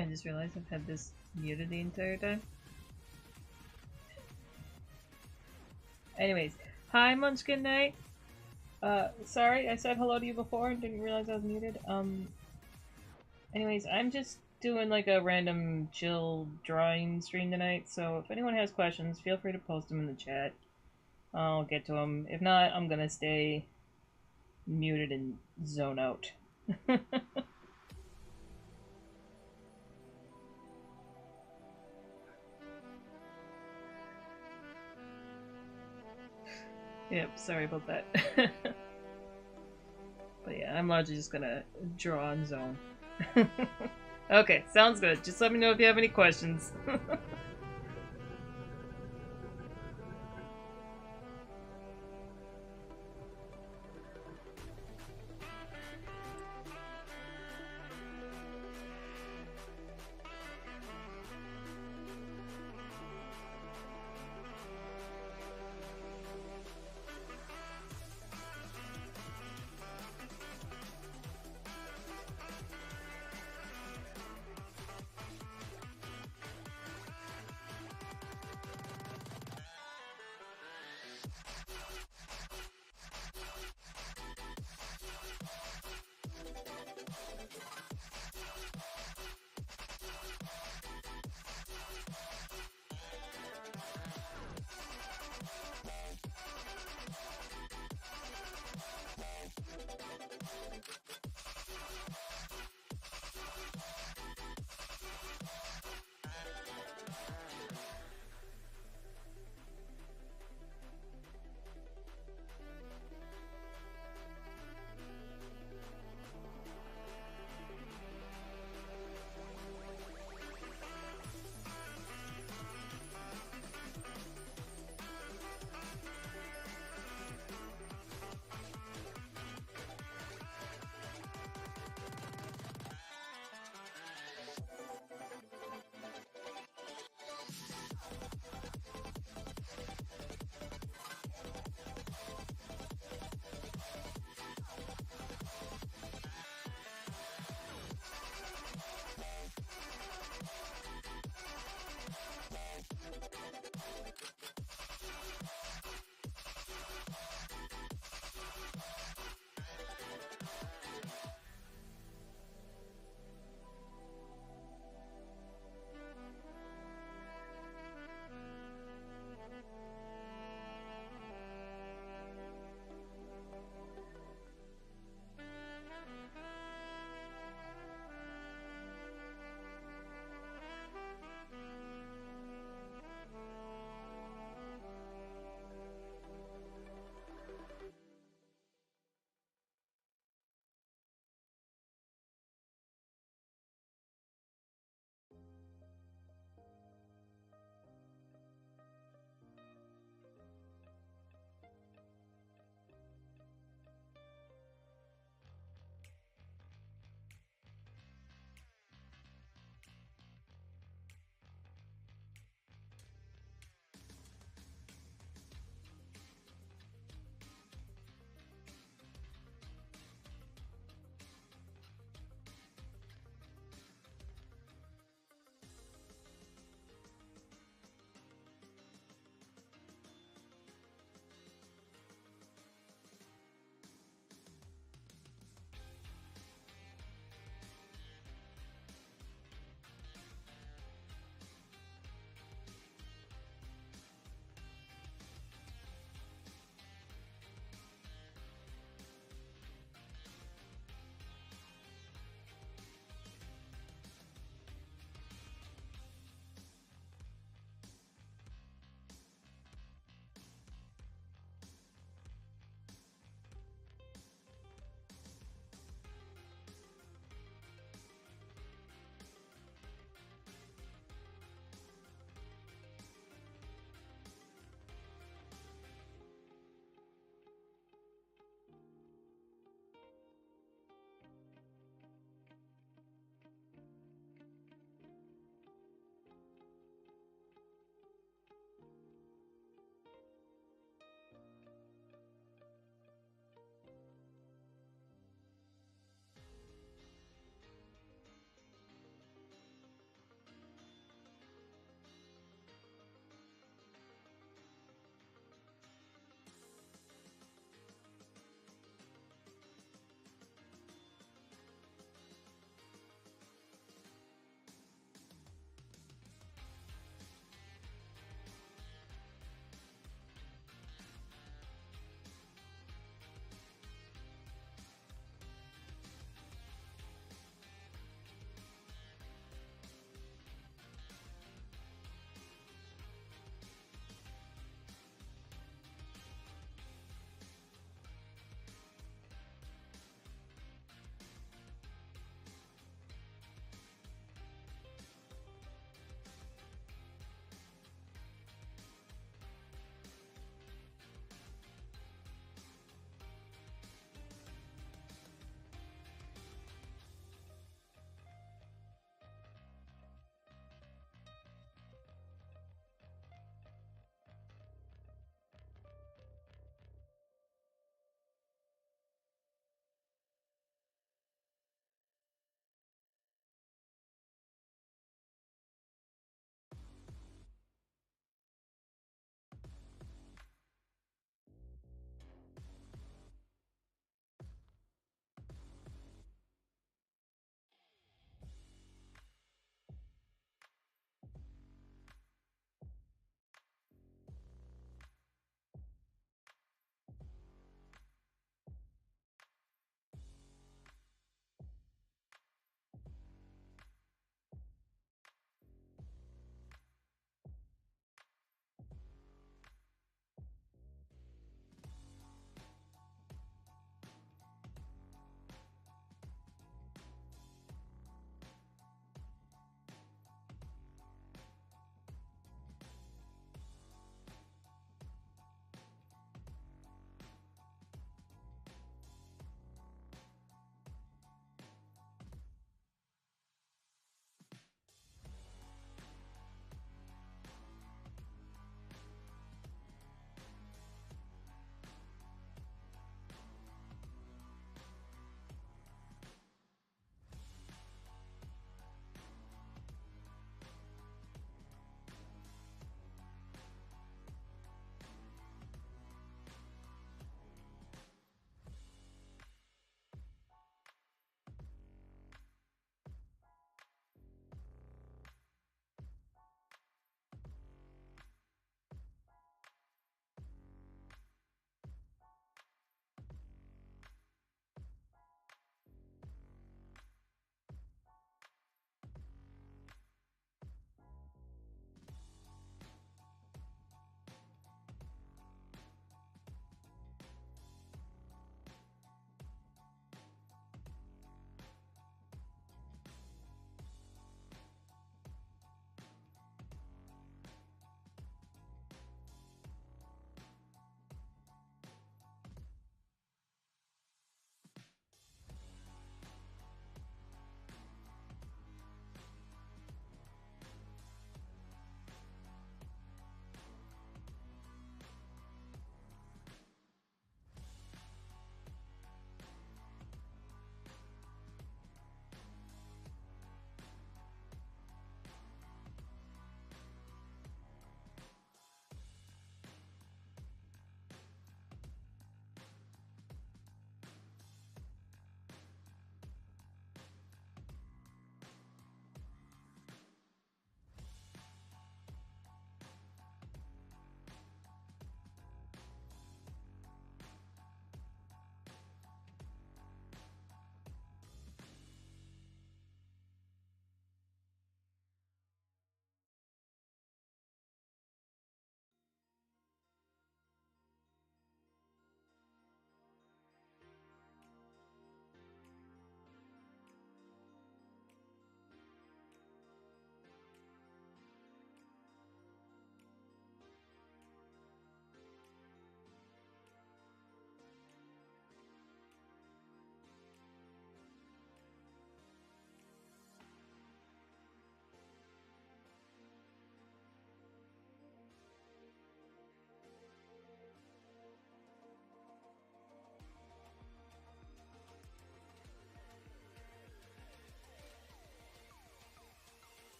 I just realized I've had this muted the entire time. Anyways, hi Munchkin Knight. Sorry, I said hello to you before and didn't realize I was muted. Anyways, I'm just doing like a random chill drawing stream tonight, so if anyone has questions, feel free to post them in the chat. I'll get to them. If not, I'm gonna stay muted and zone out. Yep, sorry about that. But yeah, I'm largely just gonna draw and zone. Okay, sounds good. Just let me know if you have any questions.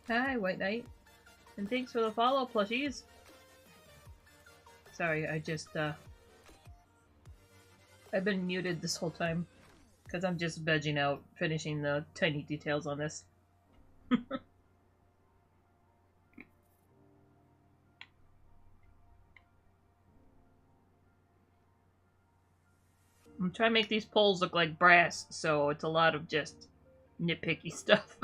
Hi, White Knight. And thanks for the follow, plushies. Sorry, I've been muted this whole time. Because I'm just vegging out, finishing the tiny details on this. I'm trying to make these poles look like brass, so it's a lot of just nitpicky stuff.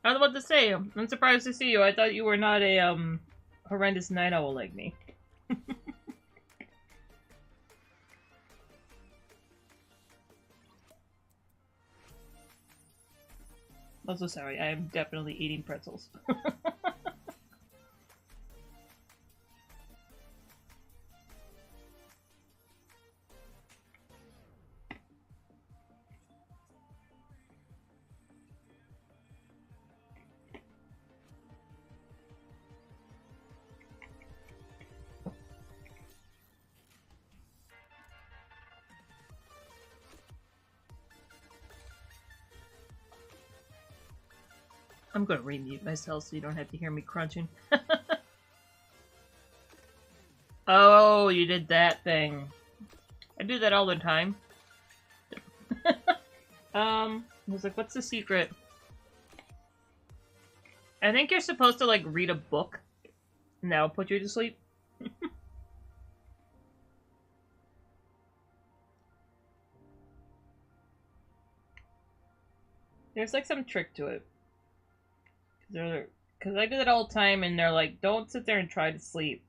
I was about to say, I'm surprised to see you. I thought you were not a, horrendous night owl like me. Also sorry, I am definitely eating pretzels. I'm gonna remute myself so you don't have to hear me crunching. Oh, you did that thing. I do that all the time. I was like, what's the secret? I think you're supposed to, like, read a book, and that'll put you to sleep. There's, like, some trick to it. Because I do that all the time, and they're like, don't sit there and try to sleep.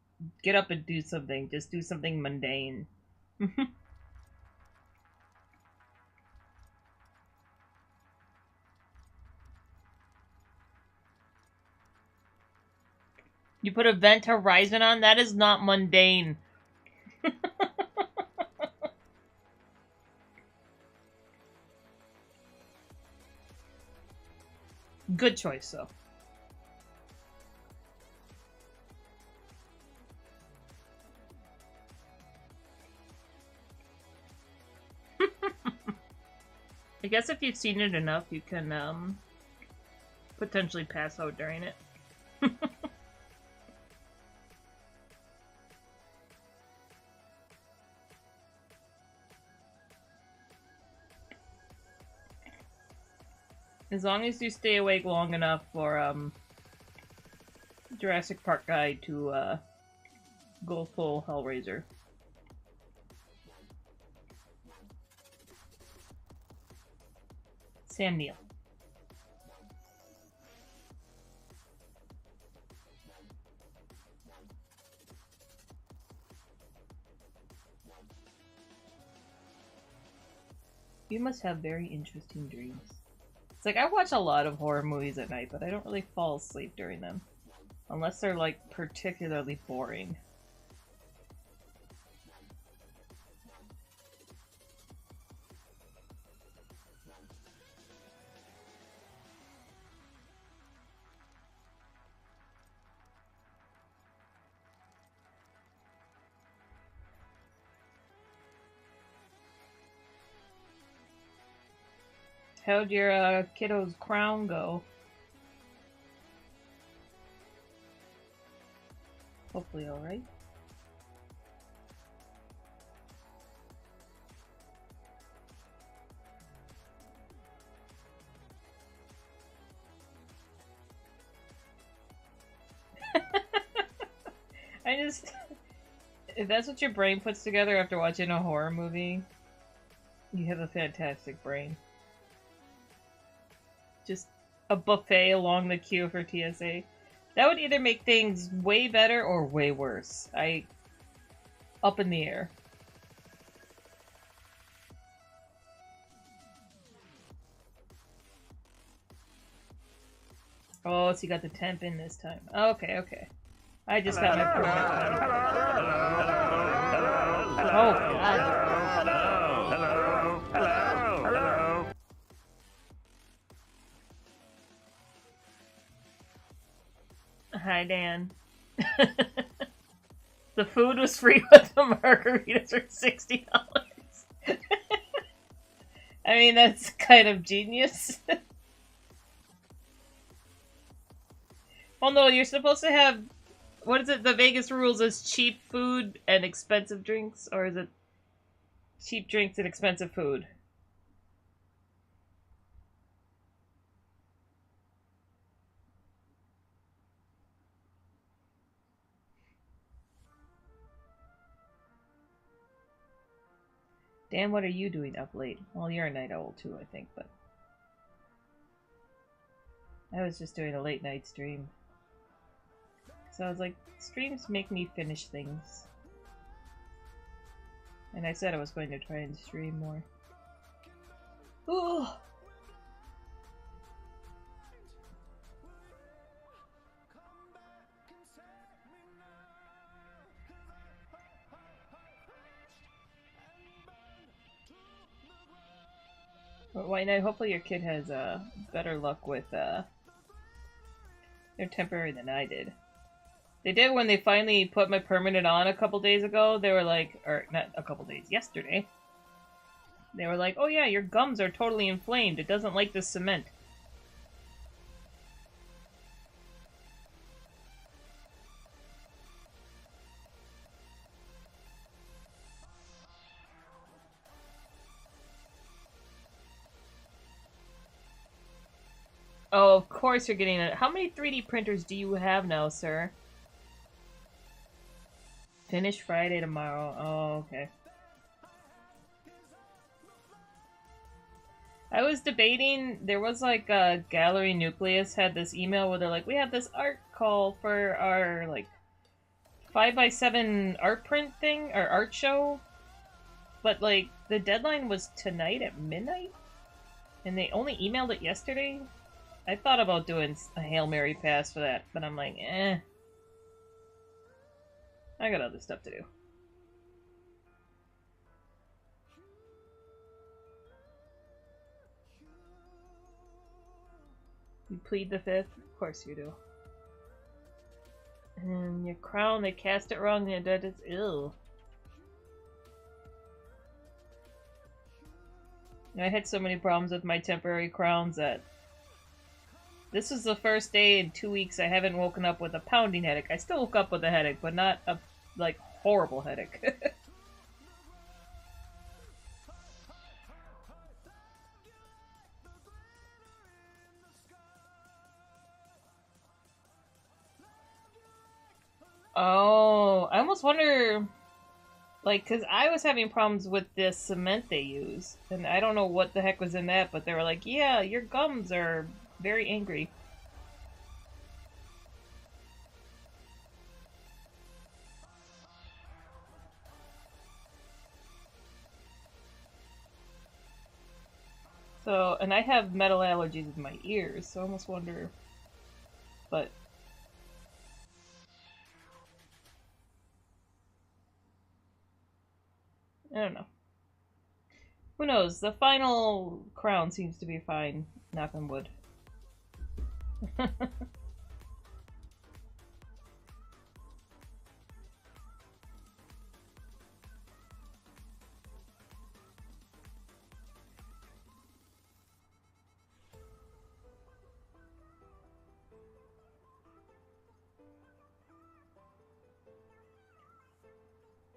Get up and do something. Just do something mundane. You put Event Horizon on? That is not mundane. Good choice, though. I guess if you've seen it enough, you can, potentially pass out during it. As long as you stay awake long enough for, Jurassic Park guy to, go full Hellraiser. Sam Neill. You must have very interesting dreams. It's like, I watch a lot of horror movies at night, but I don't really fall asleep during them. Unless they're, like, particularly boring. How'd your, kiddo's crown go? Hopefully alright. I just... If that's what your brain puts together after watching a horror movie, you have a fantastic brain. Just a buffet along the queue for TSA. That would either make things way better or way worse. Up in the air. Oh, so you got the temp in this time. Okay, okay. I just got my permit one. Oh, God. Hello. Hi, Dan. The food was free, but the margaritas are $60. I mean, that's kind of genius. Well, no, you're supposed to have, what is it? The Vegas rules is cheap food and expensive drinks, or is it cheap drinks and expensive food? Dan, what are you doing up late? Well, you're a night owl too, I think, but I was just doing a late night stream. So I was like, streams make me finish things. And I said I was going to try and stream more. Ooh. White Knight, hopefully your kid has better luck with their temporary than I did. They did when they finally put my permanent on a couple days ago. They were like, or not a couple days, yesterday. They were like, oh yeah, your gums are totally inflamed. It doesn't like the cement. Oh, of course you're getting it. How many 3D printers do you have now, sir? Finish Friday tomorrow. Oh, okay. I was debating, there was like a Gallery Nucleus had this email where they're like, we have this art call for our like 5x7 art print thing, or art show. But like, the deadline was tonight at midnight? And they only emailed it yesterday? I thought about doing a Hail Mary pass for that, but I'm like, eh. I got other stuff to do. You plead the fifth? Of course you do. And your crown, they cast it wrong, and that is ill. I had so many problems with my temporary crowns that this is the first day in 2 weeks I haven't woken up with a pounding headache. I still woke up with a headache, but not a, like, horrible headache. Oh, I almost wonder, like, because I was having problems with this cement they use, and I don't know what the heck was in that, but they were like, yeah, your gums are very angry. So, and I have metal allergies in my ears, so I almost wonder, but I don't know. Who knows? The final crown seems to be fine. Knock on wood.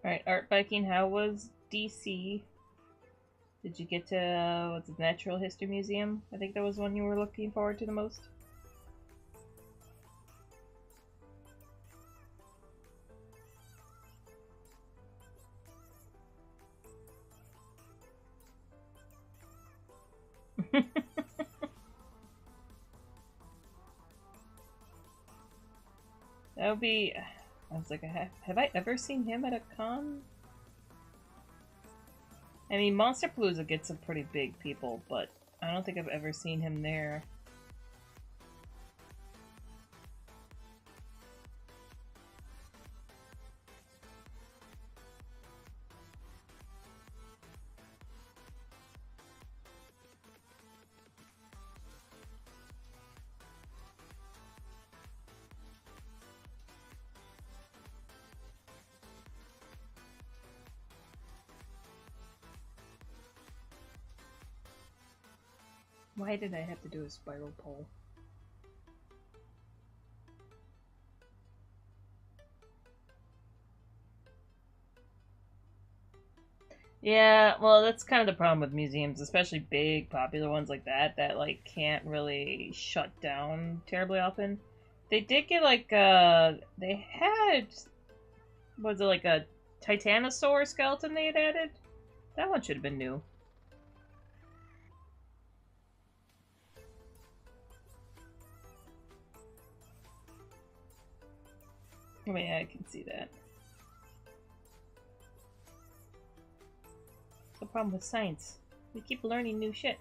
Alright, Art Viking, how was DC? Did you get to, what's it, Natural History Museum? I think that was one you were looking forward to the most. That would be, I was like, have I ever seen him at a con? I mean, Monsterpalooza gets some pretty big people, but I don't think I've ever seen him there. Why did I have to do a spiral pole? Yeah, well, that's kind of the problem with museums, especially big, popular ones like that like can't really shut down terribly often. They did get they had, was it like a Titanosaur skeleton they had added? That one should have been new. Oh yeah, I can see that. The problem with science. We keep learning new shit.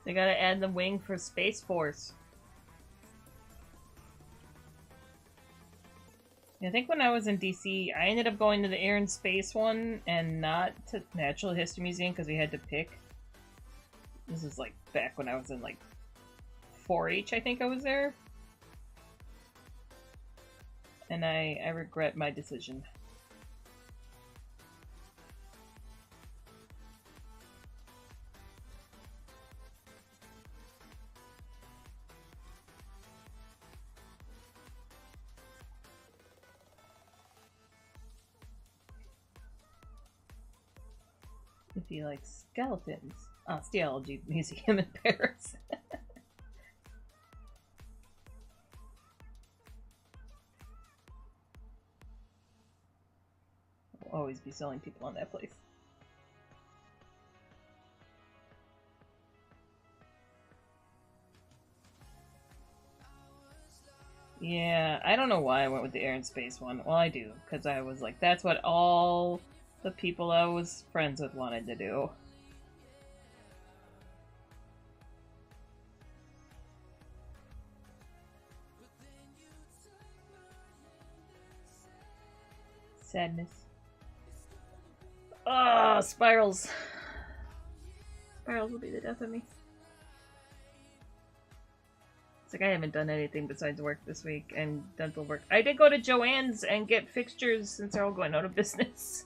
They gotta add the wing for Space Force. I think when I was in DC, I ended up going to the Air and Space one and not to Natural History Museum because we had to pick. This is like back when I was in like 4-H, I think I was there. And I regret my decision. If you like skeletons. Osteology Museum in Paris. I'll always be selling people on that place. Yeah, I don't know why I went with the Air and Space one. Well, I do, because I was like, that's what all the people I was friends with wanted to do. Sadness. Oh, spirals. Spirals will be the death of me. It's like I haven't done anything besides work this week and dental work. I did go to Joann's and get fixtures since they're all going out of business.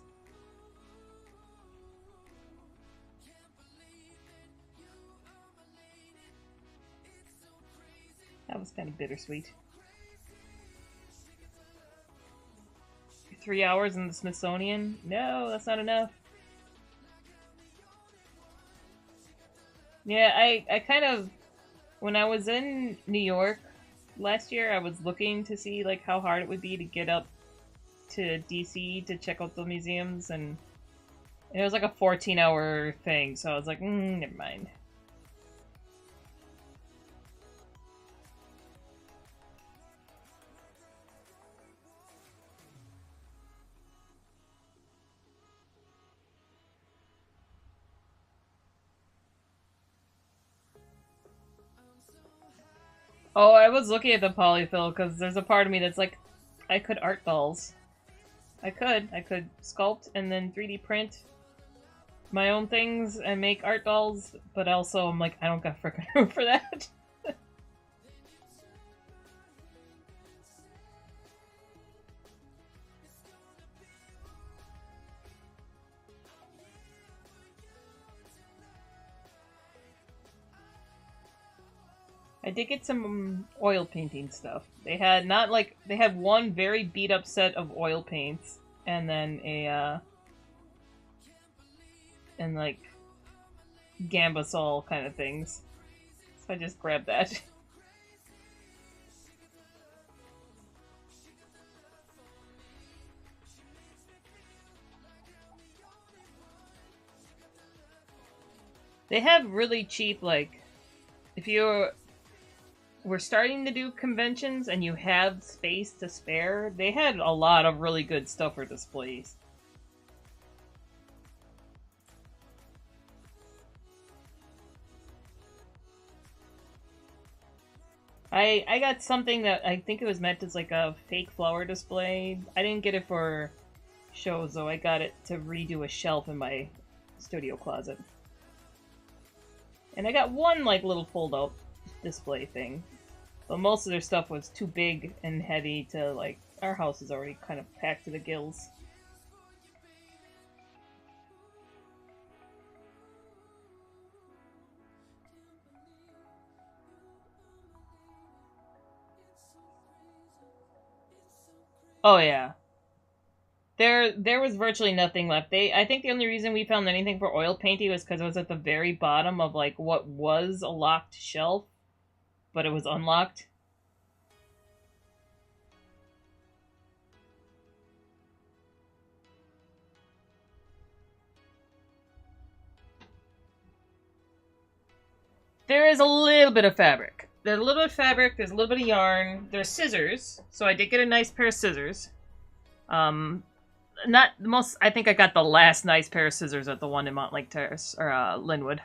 That was kind of bittersweet. 3 hours in the Smithsonian? No, that's not enough. Yeah, I kind of, when I was in New York last year, I was looking to see like how hard it would be to get up to DC to check out the museums, and it was like a 14-hour thing, so I was like, never mind. Oh, I was looking at the polyfill because there's a part of me that's like, I could art dolls. I could sculpt and then 3D print my own things and make art dolls, but also I'm like, I don't got freaking room for that. I did get some oil painting stuff. They had not like they had one very beat up set of oil paints, and then a and like Gambasol kind of things. So I just grabbed that. They have really cheap like if you were starting to do conventions and you have space to spare, they had a lot of really good stuff for displays. I got something that I think it was meant as like a fake flower display. I didn't get it for shows though. I got it to redo a shelf in my studio closet. And I got one like little fold-out display thing. But most of their stuff was too big and heavy to like our house is already kind of packed to the gills. Oh yeah. There was virtually nothing left. I think the only reason we found anything for oil painting was because it was at the very bottom of like what was a locked shelf, but it was unlocked. There is a little bit of fabric. There's a little bit of fabric. There's a little bit of yarn. There's scissors. So I did get a nice pair of scissors. Um, not the most. I think I got the last nice pair of scissors at the one in Montlake Terrace or Linwood.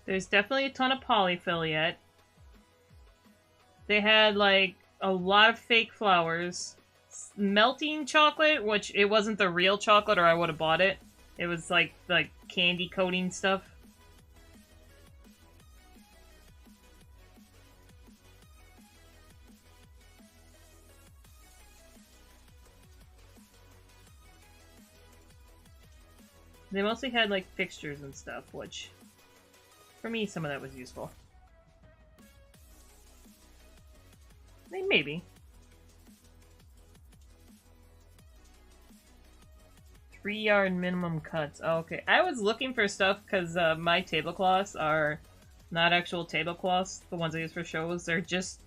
There's definitely a ton of polyfill yet. They had like a lot of fake flowers, melting chocolate, which it wasn't the real chocolate, or I would have bought it. It was like candy coating stuff. They mostly had like fixtures and stuff, which for me some of that was useful. Maybe. 3-yard minimum cuts. Oh, okay. I was looking for stuff because my tablecloths are not actual tablecloths. The ones I use for shows. They're just...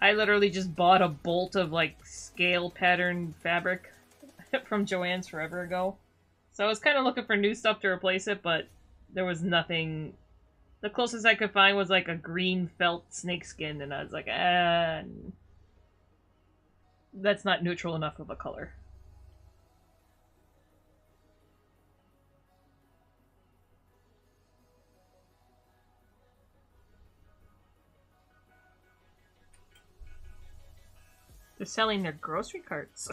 I literally just bought a bolt of like scale pattern fabric from Joann's forever ago. So I was kind of looking for new stuff to replace it, but there was nothing... The closest I could find was like a green felt snakeskin, and I was like, that's not neutral enough of a color. They're selling their grocery carts.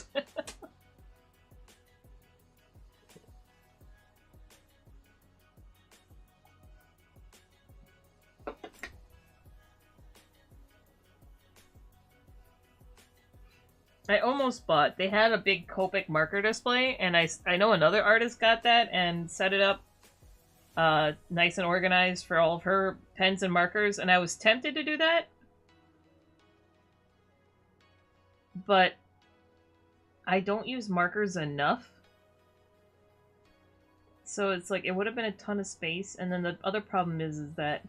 I almost bought. They had a big Copic marker display, and I know another artist got that and set it up nice and organized for all of her pens and markers, and I was tempted to do that, but I don't use markers enough. So it's like it would have been a ton of space, and then the other problem is that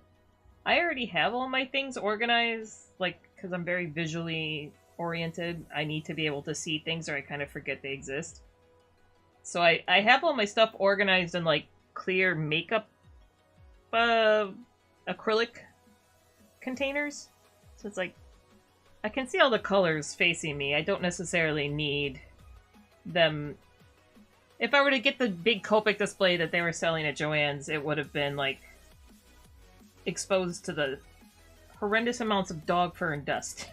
I already have all my things organized, like because I'm very visually oriented. I need to be able to see things or I kind of forget they exist. So I have all my stuff organized in like clear makeup acrylic containers. So it's like I can see all the colors facing me. I don't necessarily need them. If I were to get the big Copic display that they were selling at Joann's, it would have been like exposed to the horrendous amounts of dog fur and dust.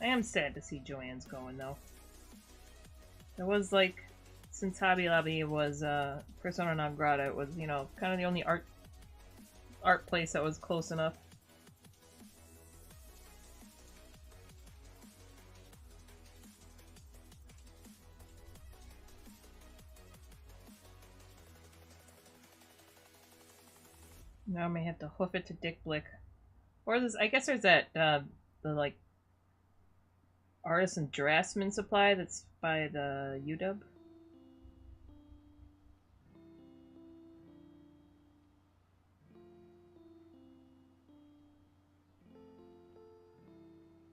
I am sad to see Joann's going, though. It was like, since Hobby Lobby was Persona non grata, it was, you know, kind of the only art place that was close enough. Now I may have to hoof it to Dick Blick. Or this, I guess there's that, the, like, Artisan Draftsman supply that's by the UW.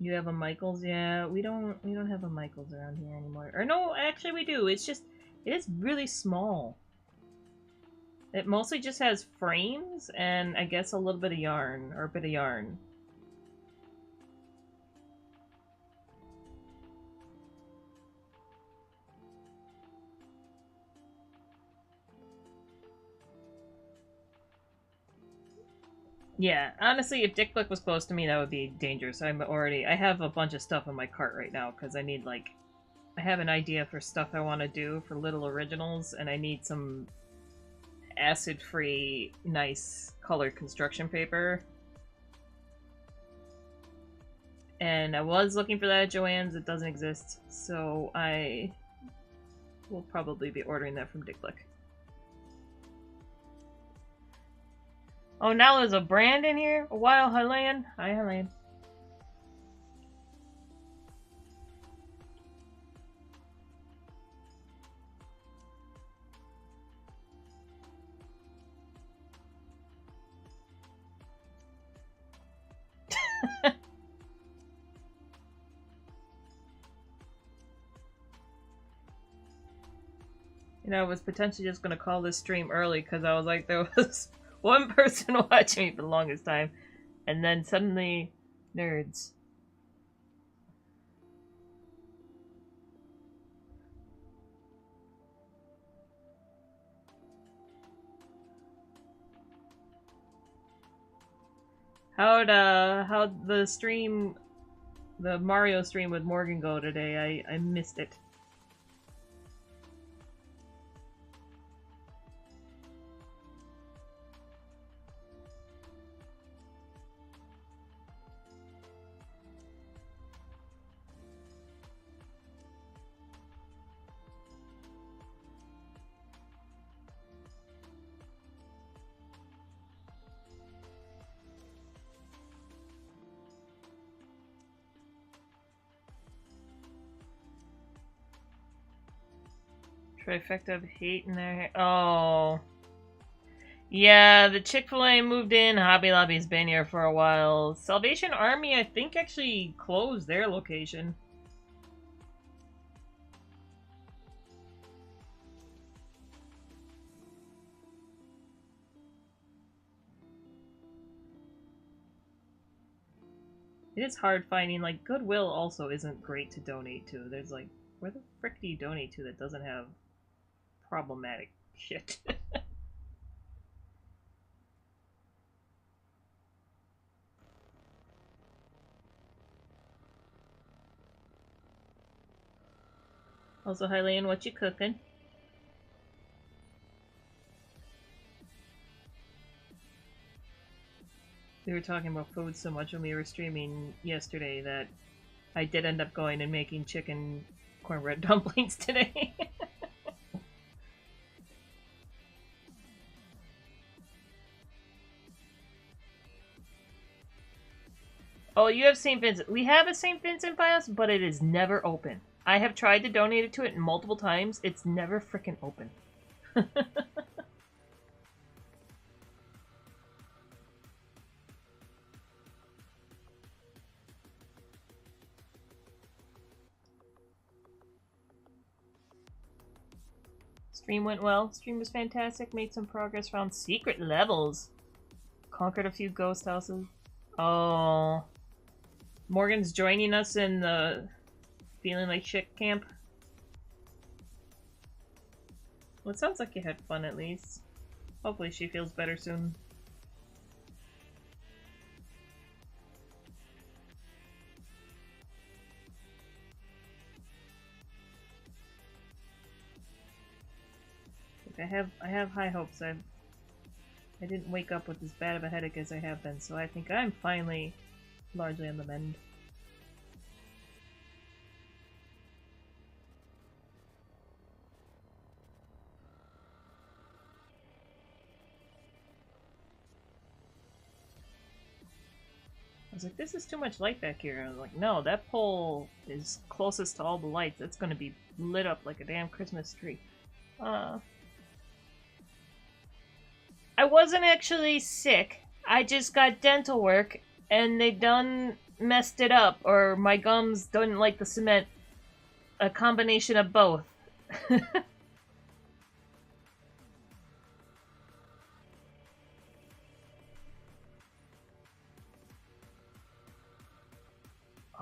You have a Michaels? Yeah, we don't have a Michaels around here anymore. Or no, actually we do. It's just It is really small. It mostly just has frames and I guess a little bit of yarn, or a bit of yarn. Yeah, honestly, if Dick Blick was close to me, that would be dangerous. I have a bunch of stuff in my cart right now, because I need, like, I have an idea for stuff I want to do for Little Originals, and I need some acid-free, nice colored construction paper. And I was looking for that at Joann's, it doesn't exist, so I will probably be ordering that from Dick Blick. Oh, now there's a brand in here? Wow, Helene. Hi, Helene. You know, I was potentially just gonna call this stream early because I was like, there was one person watching me for the longest time, and then suddenly, nerds. How'd the stream, the Mario stream with Morgan go today? I missed it. Trifecta of hate in there. Oh. Yeah, the Chick-fil-A moved in. Hobby Lobby's been here for a while. Salvation Army, I think, actually closed their location. It is hard finding, like, Goodwill also isn't great to donate to. There's like, where the frick do you donate to that doesn't have problematic shit? Also, Hylian, what you cooking? We were talking about food so much when we were streaming yesterday that I did end up going and making chicken cornbread dumplings today. Oh, you have St. Vincent. We have a St. Vincent by us, but it is never open. I have tried to donate it to it multiple times. It's never frickin' open. Stream went well. Stream was fantastic. Made some progress. Found secret levels. Conquered a few ghost houses. Oh. Morgan's joining us in the feeling like shit camp. Well, it sounds like you had fun at least. Hopefully she feels better soon. I have high hopes. I didn't wake up with as bad of a headache as I have been, so I think I'm finally largely on the mend. I was like, this is too much light back here. And I was like, no, that pole is closest to all the lights. That's gonna be lit up like a damn Christmas tree. I wasn't actually sick. I just got dental work, and they done messed it up, or my gums didn't like the cement. A combination of both.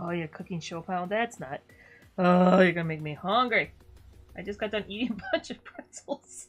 Oh, you're cooking show pile? That's not. Oh, you're gonna make me hungry. I just got done eating a bunch of pretzels.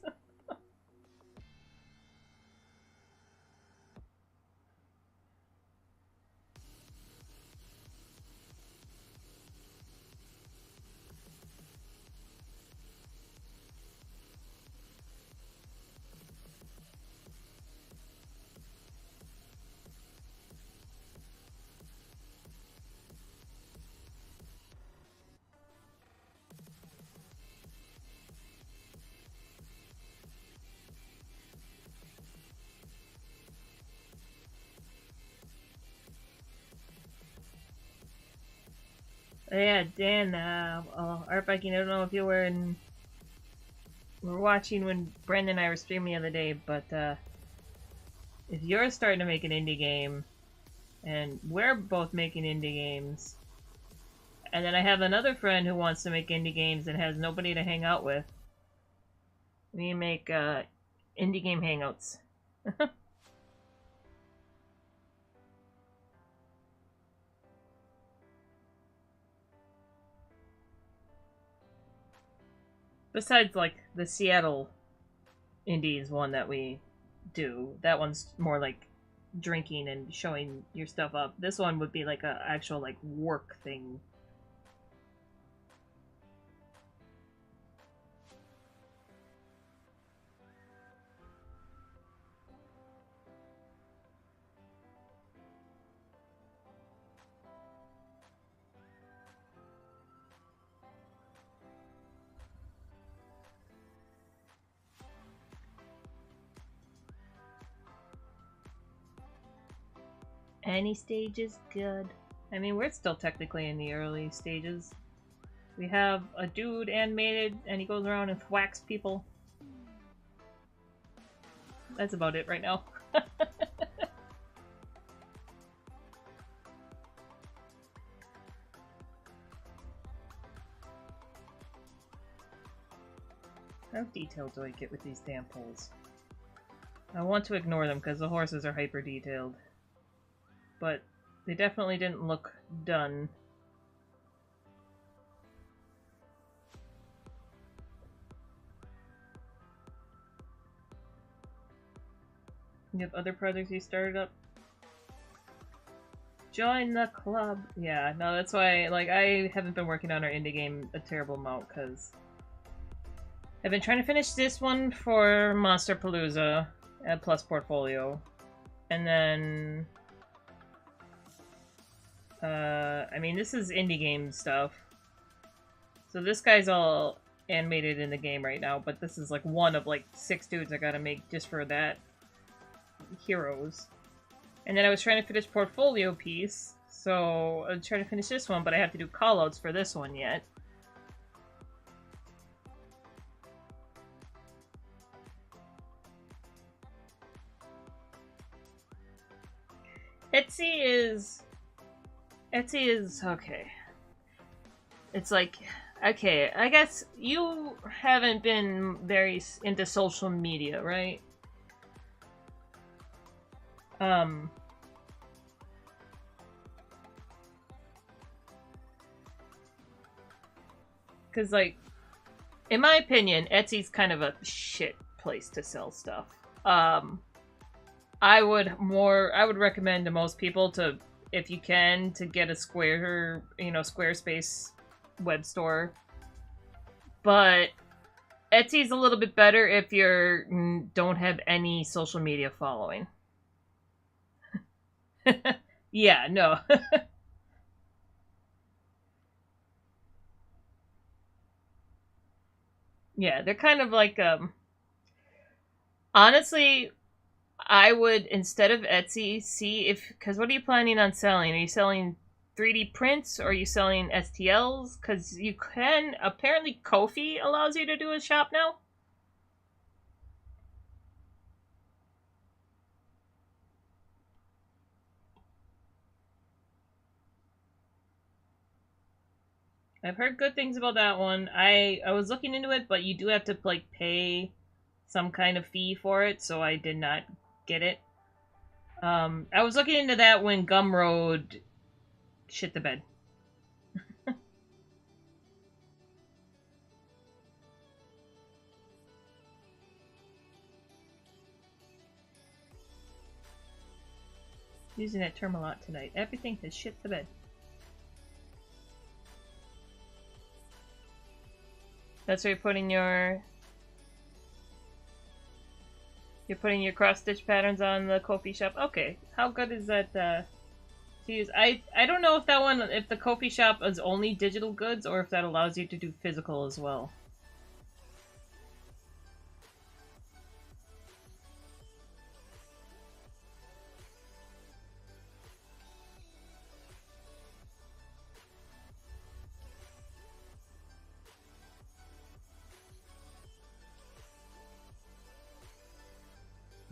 Yeah, Dan, Art Viking, I don't know if you were watching when Brandon and I were streaming the other day, but if you're starting to make an indie game, and we're both making indie games, and then I have another friend who wants to make indie games and has nobody to hang out with, we make indie game hangouts. Besides, like, the Seattle Indies one that we do, that one's more like drinking and showing your stuff up. This one would be like a actual like work thing. Any stage is good. I mean, we're still technically in the early stages. We have a dude animated, and he goes around and whacks people. That's about it right now. How detailed do I get with these damn poles? I want to ignore them because the horses are hyper detailed. But they definitely didn't look done. You have other projects you started up? Join the club! Yeah, no, that's why, like, I haven't been working on our indie game a terrible amount, because I've been trying to finish this one for Monsterpalooza at Plus Portfolio. And then... I mean, this is indie game stuff. So this guy's all animated in the game right now, but this is like one of like 6 dudes I gotta make just for that heroes. And then I was trying to finish Portfolio piece, so I was trying to finish this one, but I have to do callouts for this one yet. Etsy is okay. It's like, okay, I guess you haven't been very into social media, right? Because, like, in my opinion, Etsy's kind of a shit place to sell stuff. I would recommend to most people to, if you can, to get a Squarespace web store. But Etsy's a little bit better if you don't have any social media following. Yeah, no. Yeah, they're kind of like honestly, I would, instead of Etsy, see if, because what are you planning on selling? Are you selling 3D prints or are you selling STLs? Because you can, apparently Ko-fi allows you to do a shop now. I've heard good things about that one. I was looking into it, but you do have to like pay some kind of fee for it, so I did not get it. I was looking into that when Gumroad shit the bed. Using that term a lot tonight. Everything has shit to bed. That's where you're putting your... You're putting your cross-stitch patterns on the Ko-fi shop? Okay. How good is that, to use? I don't know if that one... If the Ko-fi shop is only digital goods, or if that allows you to do physical as well.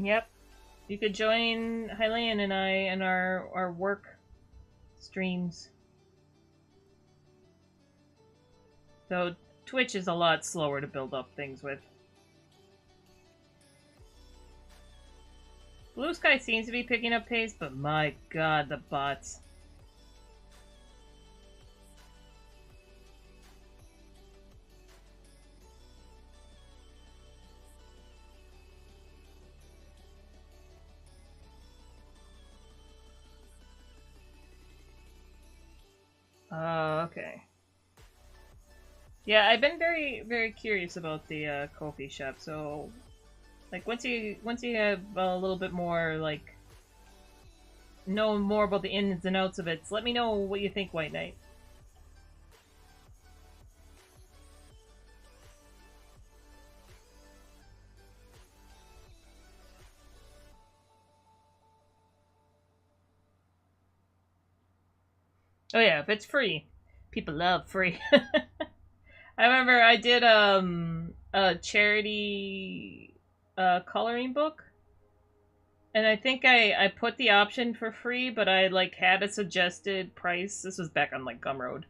Yep. You could join Hylian and I in our work streams. Though Twitch is a lot slower to build up things with. Blue Sky seems to be picking up pace, but my god, the bots. Okay. Yeah, I've been very, very curious about the Ko-fi shop. So, like, once you have a little bit more, like, know more about the ins and outs of it, so let me know what you think, White Knight. Oh yeah, if it's free. People love free. I remember I did a charity coloring book. And I think I put the option for free, but I like had a suggested price. This was back on like Gumroad.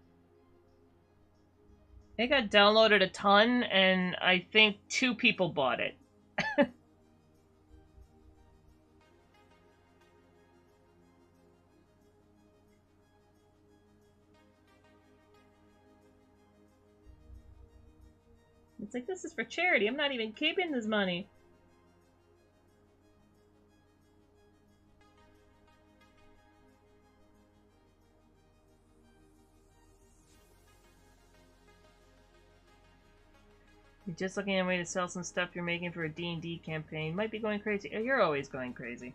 It got downloaded a ton, and I think 2 people bought it. It's like, this is for charity. I'm not even keeping this money. You're just looking at a way to sell some stuff you're making for a D&D campaign. Might be going crazy. You're always going crazy.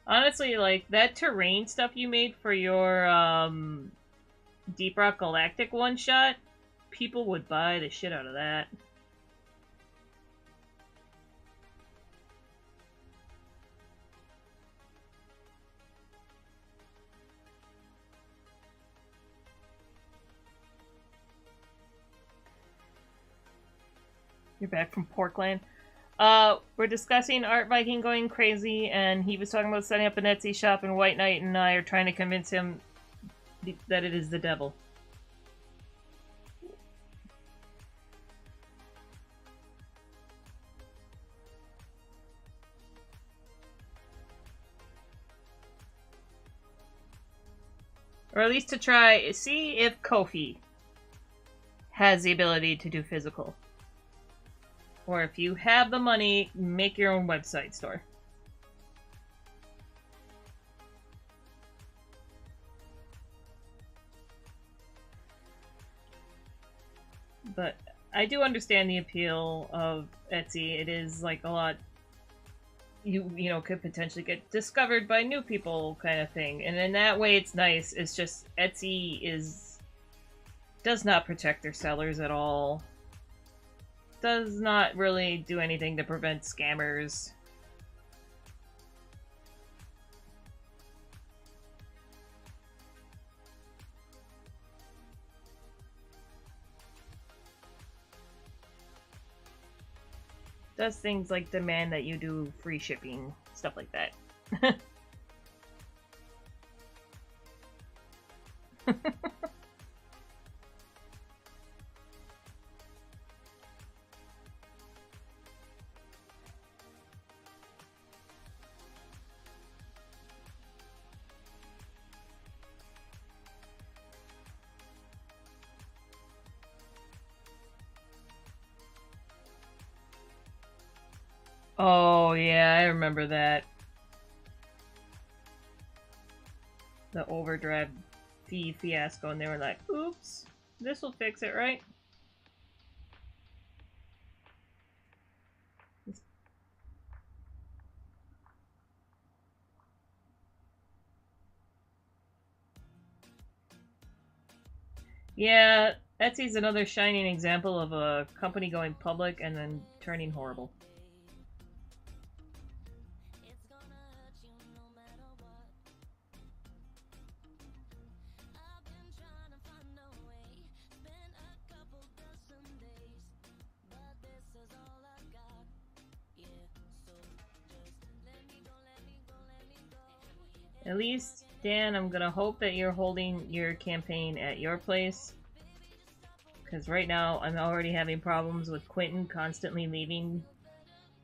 Honestly, like, that terrain stuff you made for your Deep Rock Galactic one-shot, people would buy the shit out of that. You're back from Porkland. We're discussing Art Viking going crazy, and he was talking about setting up an Etsy shop, and White Knight and I are trying to convince him that it is the devil. Or at least to try, see if Ko-fi has the ability to do physical. Or if you have the money, make your own website store. But I do understand the appeal of Etsy. It is like a lot, you know, could potentially get discovered by new people kind of thing. And in that way it's nice. It's just Etsy does not protect their sellers at all. Does not really do anything to prevent scammers. Does things like demand that you do free shipping, stuff like that. Oh, yeah, I remember that. the overdrive fee fiasco, and they were like, oops, this will fix it, right? Yeah, Etsy's another shining example of a company going public and then turning horrible. At least, Dan, I'm gonna hope that you're holding your campaign at your place. Because right now, I'm already having problems with Quentin constantly leaving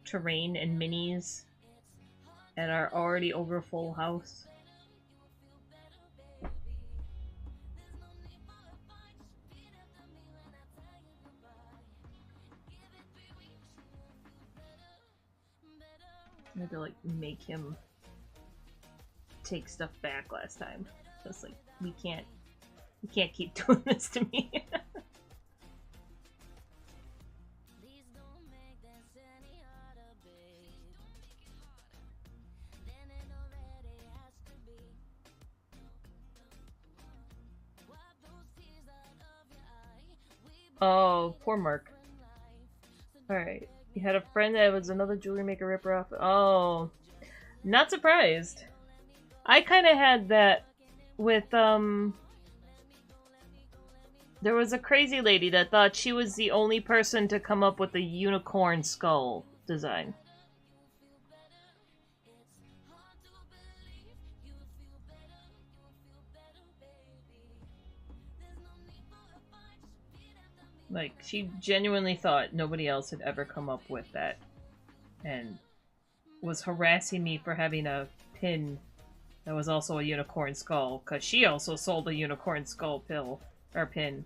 terrain and minis at our already over full house. I had to, like, make him take stuff back last time. So it's like, we can't keep doing this to me. Oh, poor Mark. Alright. You had a friend that was another jewelry maker ripper-off. Oh. Not surprised. I kind of had that with, there was a crazy lady that thought she was the only person to come up with the unicorn skull design. Like, she genuinely thought nobody else had ever come up with that. And was harassing me for having a pin that was also a unicorn skull, because she also sold a unicorn skull pill, or pin.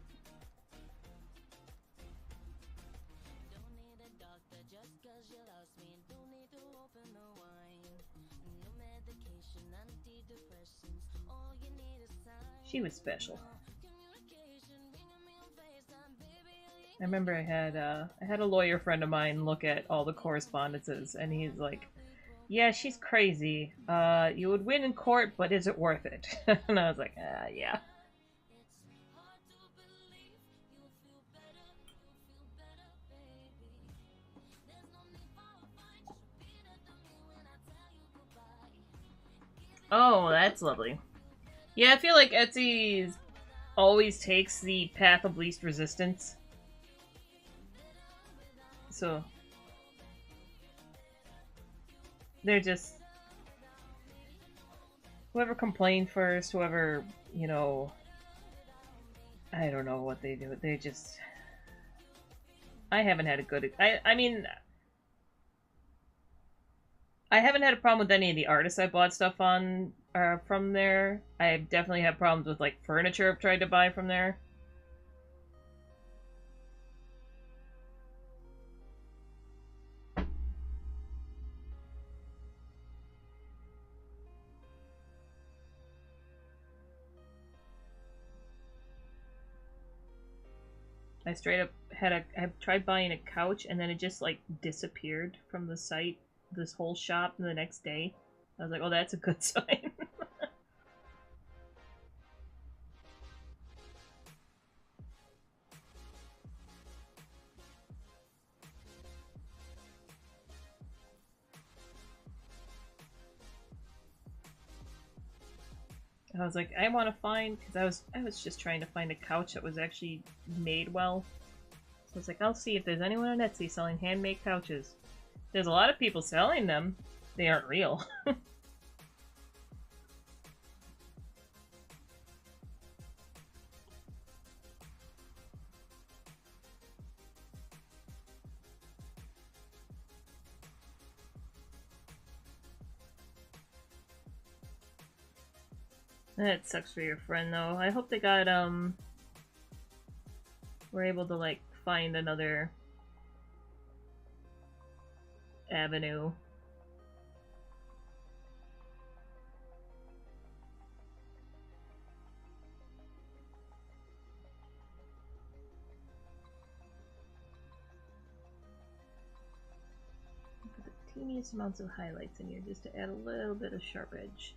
She was special. I remember I had a lawyer friend of mine look at all the correspondences, and he's like, "Yeah, she's crazy. You would win in court, but is it worth it?" And I was like, "Yeah." Oh, that's lovely. Yeah, I feel like Etsy always takes the path of least resistance. So they're just whoever complained first, whoever, you know, I don't know what they do. They just I haven't had a good I mean I haven't had a problem with any of the artists I bought stuff on from there. I definitely have problems with like furniture I've tried to buy from there. I straight up I've tried buying a couch and then it just like disappeared from the site, this whole shop the next day. I was like, oh, that's a good sign. I was like, I want to find because I was just trying to find a couch that was actually made well. So I was like, I'll see if there's anyone on Etsy selling handmade couches. There's a lot of people selling them. They aren't real. That sucks for your friend though. I hope they got were able to like find another avenue. teeniest amounts of highlights in here just to add a little bit of sharp edge.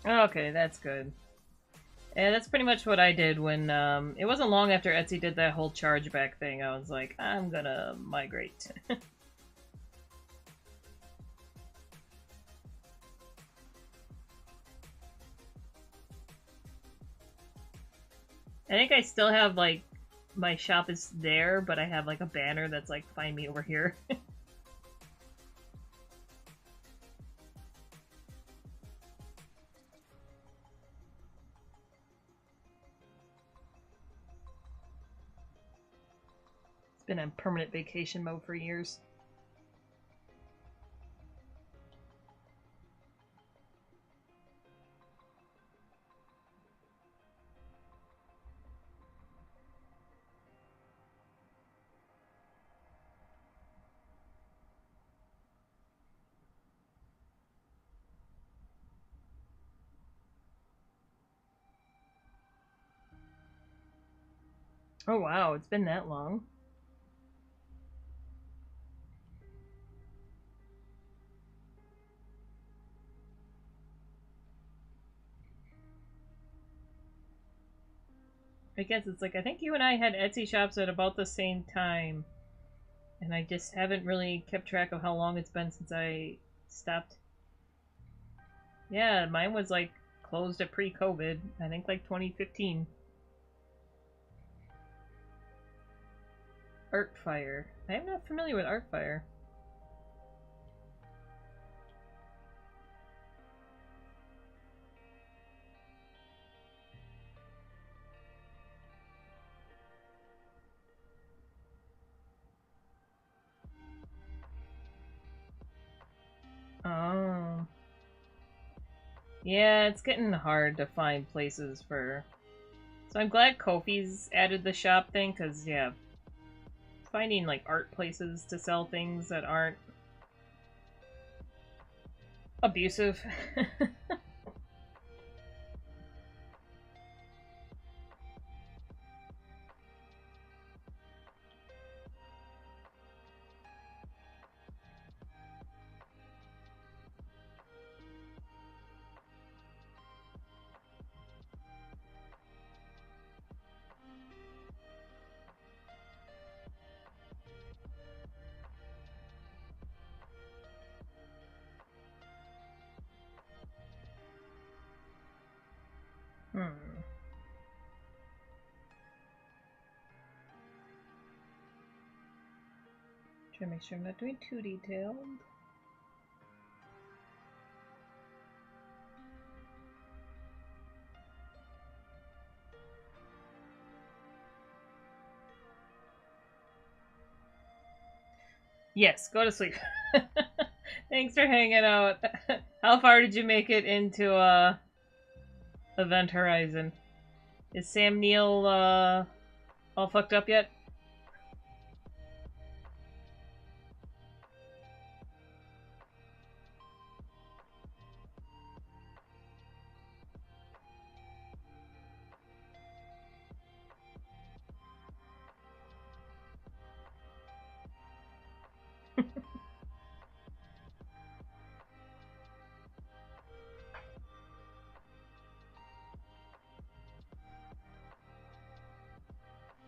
Okay, that's good. And that's pretty much what I did when, it wasn't long after Etsy did that whole chargeback thing. I was like, I'm gonna migrate. I think I still have, like, my shop is there, but I have, like, a banner that's like, find me over here. It's been in permanent vacation mode for years. Oh wow, it's been that long. I guess it's like, I think you and I had Etsy shops at about the same time. And I just haven't really kept track of how long it's been since I stopped. Yeah, mine was like closed at pre-COVID. I think like 2015. Artfire. I am not familiar with Artfire. Oh. Yeah, it's getting hard to find places for... So I'm glad Ko-fi's added the shop thing, because, yeah, finding, like, art places to sell things that aren't abusive. Hmm. Try to make sure I'm not doing too detailed. Yes, go to sleep. Thanks for hanging out. How far did you make it into Event Horizon? Is Sam Neill all fucked up yet?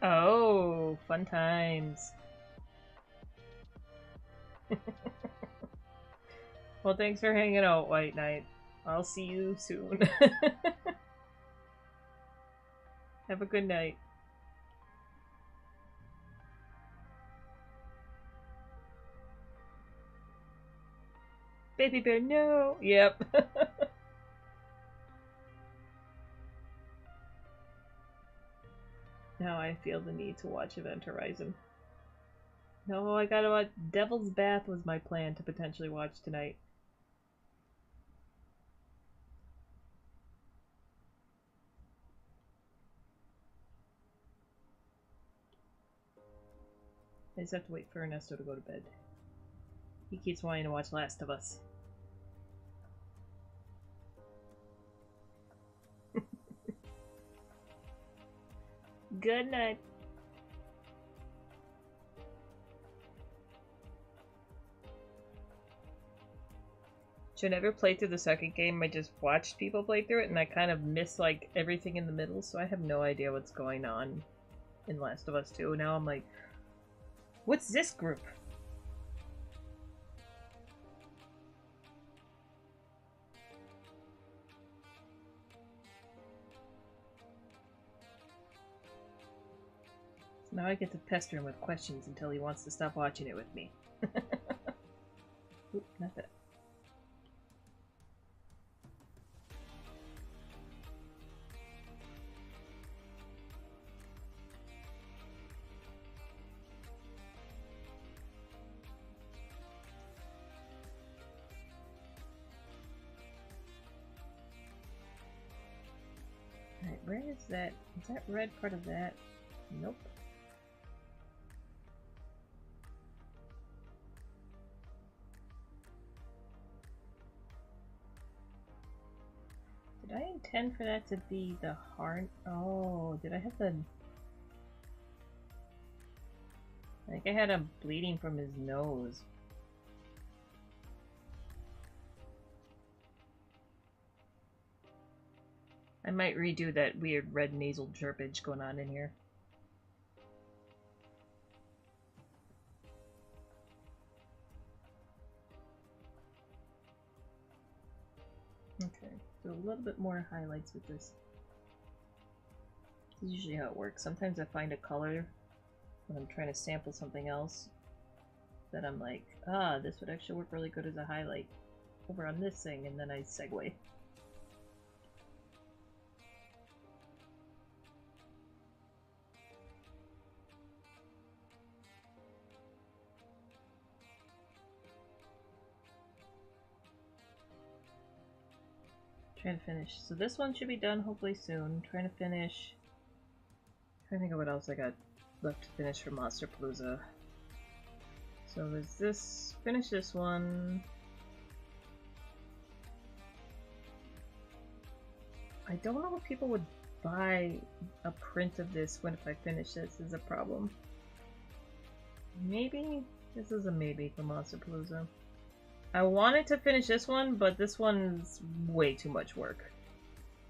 Oh, fun times. Well, thanks for hanging out, White Knight. I'll see you soon. Have a good night. Baby bear, no! Yep. Now I feel the need to watch Event Horizon. No, I gotta watch. Devil's Bath was my plan to potentially watch tonight. I just have to wait for Ernesto to go to bed. He keeps wanting to watch Last of Us. Good night. Should I ever play through the second game? I just watched people play through it and I kind of miss like everything in the middle, so I have no idea what's going on in Last of Us 2. Now I'm like, what's this group? So now I get to pester him with questions until he wants to stop watching it with me. Oop, not that. Alright, where is that? Is that red part of that? Nope. Did I intend for that to be the heart? Oh, did I have the... I think I had him bleeding from his nose. I might redo that weird red nasal chirpage going on in here. Okay, do a little bit more highlights with this. This is usually how it works. Sometimes I find a color when I'm trying to sample something else that I'm like, ah, this would actually work really good as a highlight over on this thing, and then I segue. Trying to finish. So this one should be done hopefully soon. Trying to finish. Trying to think of what else I got left to finish for Monsterpalooza. So there's this. Finish this one. I don't know if people would buy a print of this when if I finish this is a problem. Maybe? This is a maybe for Monsterpalooza. I wanted to finish this one, but this one's way too much work.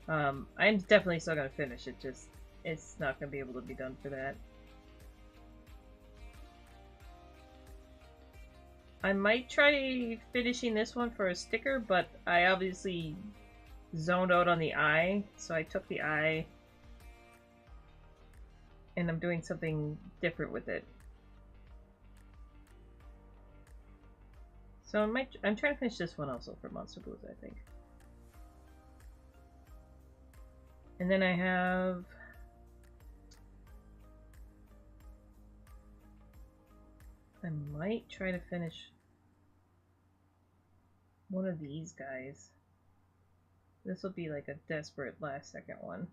I'm definitely still gonna finish it, just it's not gonna be able to be done for that. I might try finishing this one for a sticker, but I obviously zoned out on the eye, so I took the eye and I'm doing something different with it. So I'm trying to finish this one also for Monsterpalooza, I think. And then I have... I might try to finish one of these guys. This will be like a desperate last second one.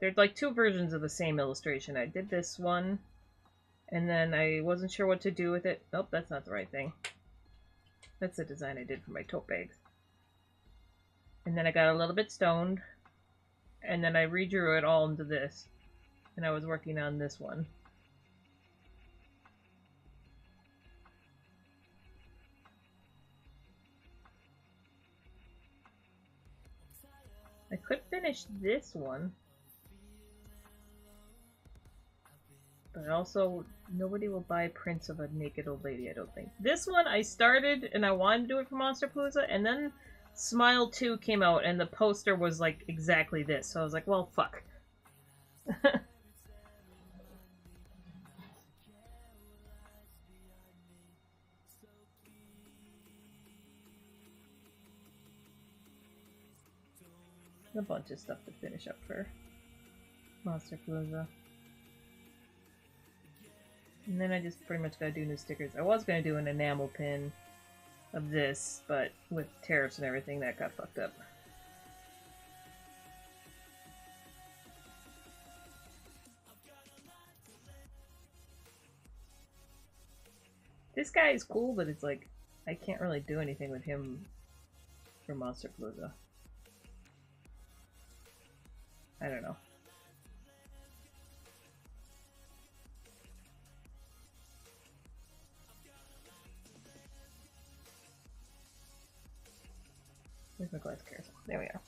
There's like two versions of the same illustration. I did this one, and then I wasn't sure what to do with it. Nope, that's not the right thing. That's the design I did for my tote bags. And then I got a little bit stoned, and then I redrew it all into this. And I was working on this one. I could finish this one. But also, nobody will buy prints of a naked old lady, I don't think. This one I started, and I wanted to do it for Monsterpalooza, and then Smile 2 came out, and the poster was, like, exactly this. So I was like, well, fuck. A bunch of stuff to finish up for Monster Palooza. And then I just pretty much gotta do new stickers. I was gonna do an enamel pin of this, but with tariffs and everything, that got fucked up. This guy is cool, but it's like, I can't really do anything with him for Monster Palooza. I don't know. Where's my glass carousel? There we are.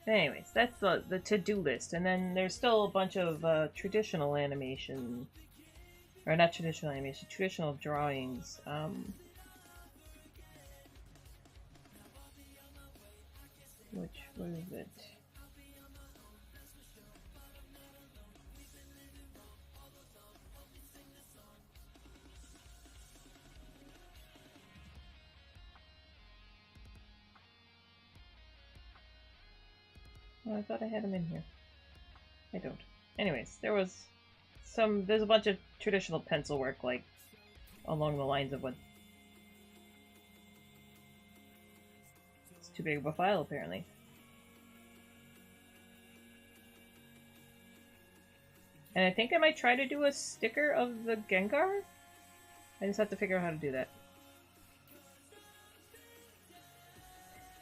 Anyways, that's the to-do list. And then there's still a bunch of traditional animation. Or not traditional animation, traditional drawings. What is it? Oh, I thought I had them in here. I don't. Anyways, there's a bunch of traditional pencil work, like, along the lines of what... It's too big of a file, apparently. And I think I might try to do a sticker of the Gengar? I just have to figure out how to do that.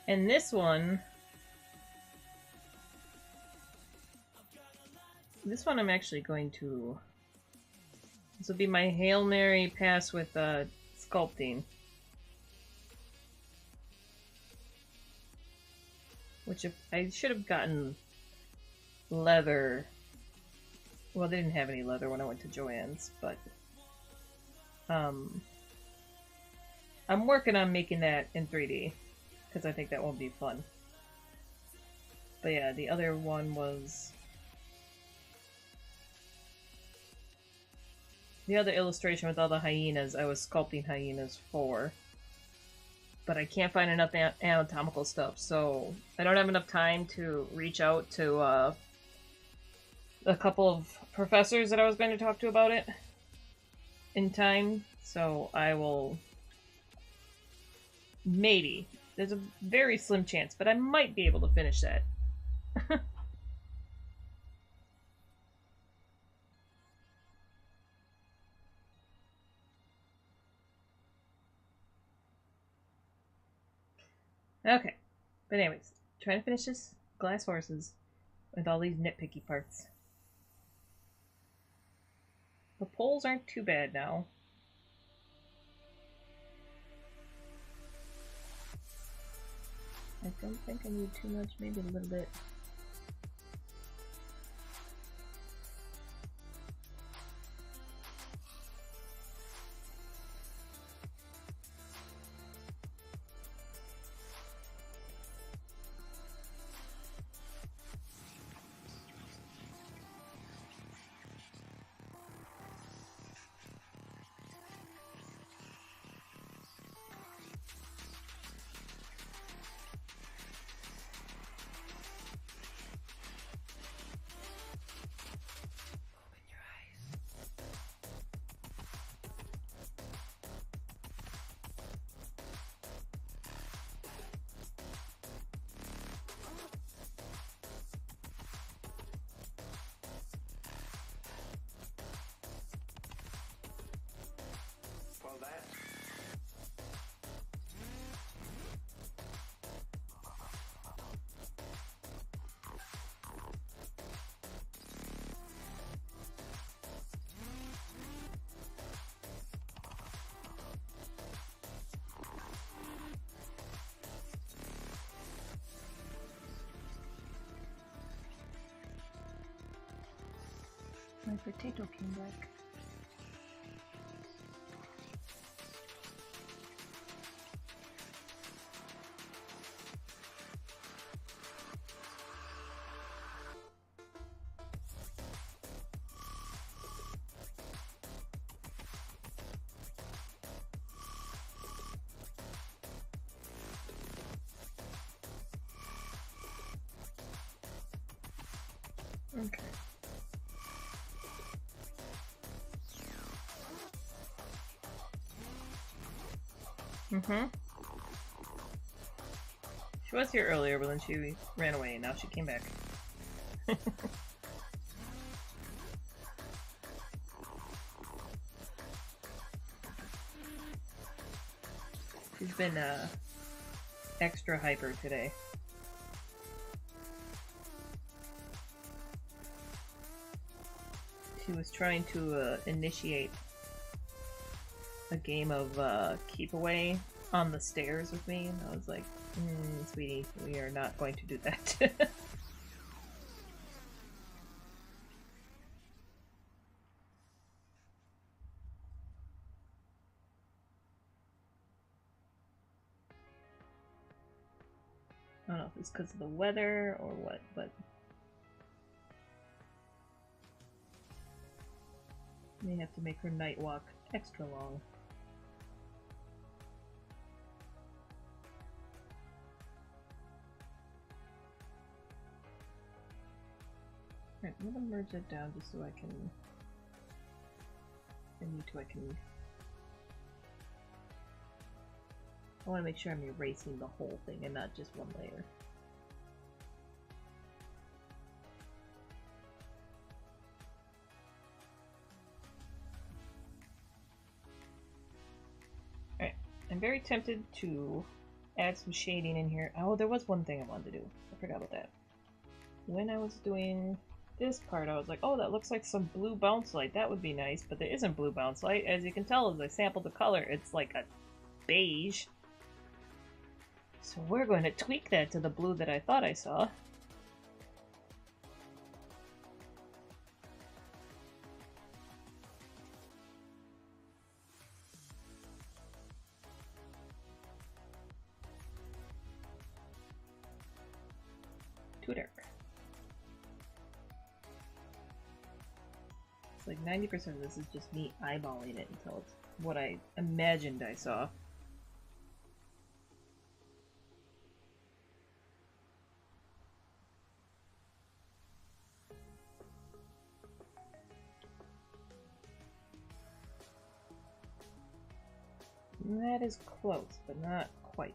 And this one... This one I'm actually going to... This will be my Hail Mary pass with sculpting. Which if I should have gotten leather. Well, they didn't have any leather when I went to Joann's, but I'm working on making that in 3D because I think that will be fun. But yeah, the other one was the other illustration with all the hyenas. I was sculpting hyenas for, but I can't find enough anatomical stuff, so I don't have enough time to reach out to a couple of professors that I was going to talk to about it in time, so I will maybe. There's a very slim chance, but I might be able to finish that. Okay, but anyways, trying to finish this Glass Horses with all these nitpicky parts. The poles aren't too bad now. I don't think I need too much, maybe a little bit. My potato came back. Okay. Mm-hmm. She was here earlier, but then she ran away, and now she came back. She's been, extra hyper today. She was trying to, initiate a game of, keep away on the stairs with me, and I was like, sweetie, we are not going to do that. I don't know if it's because of the weather or what, but may have to make her night walk extra long. Alright, I'm gonna merge that down just so I can... If I need to, I can... I want to make sure I'm erasing the whole thing and not just one layer. Alright, I'm very tempted to add some shading in here. Oh, there was one thing I wanted to do. I forgot about that. When I was doing this part, I was like, oh, that looks like some blue bounce light. That would be nice, but there isn't blue bounce light. As you can tell, as I sampled the color, it's like a beige. So we're going to tweak that to the blue that I thought I saw. Too dark. It's like 90% of this is just me eyeballing it until it's what I imagined I saw. That is close, but not quite.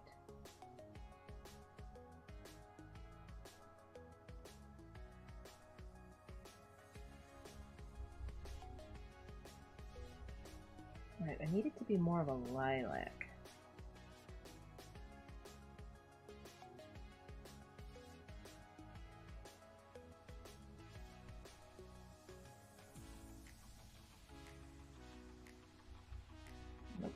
Alright, I need it to be more of a lilac. Nope.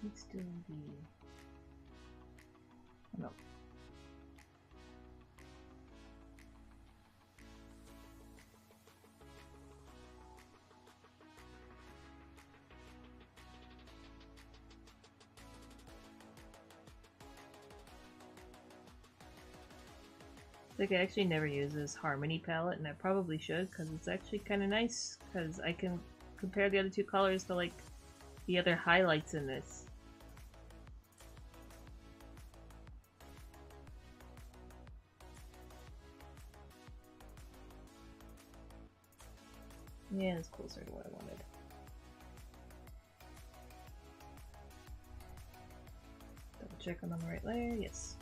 It's still the... No. Like, I actually never use this Harmony palette, and I probably should, because it's actually kind of nice, because I can compare the other two colors to, like, the other highlights in this. Yeah, it's closer to what I wanted. Double check I'm on the right layer, yes.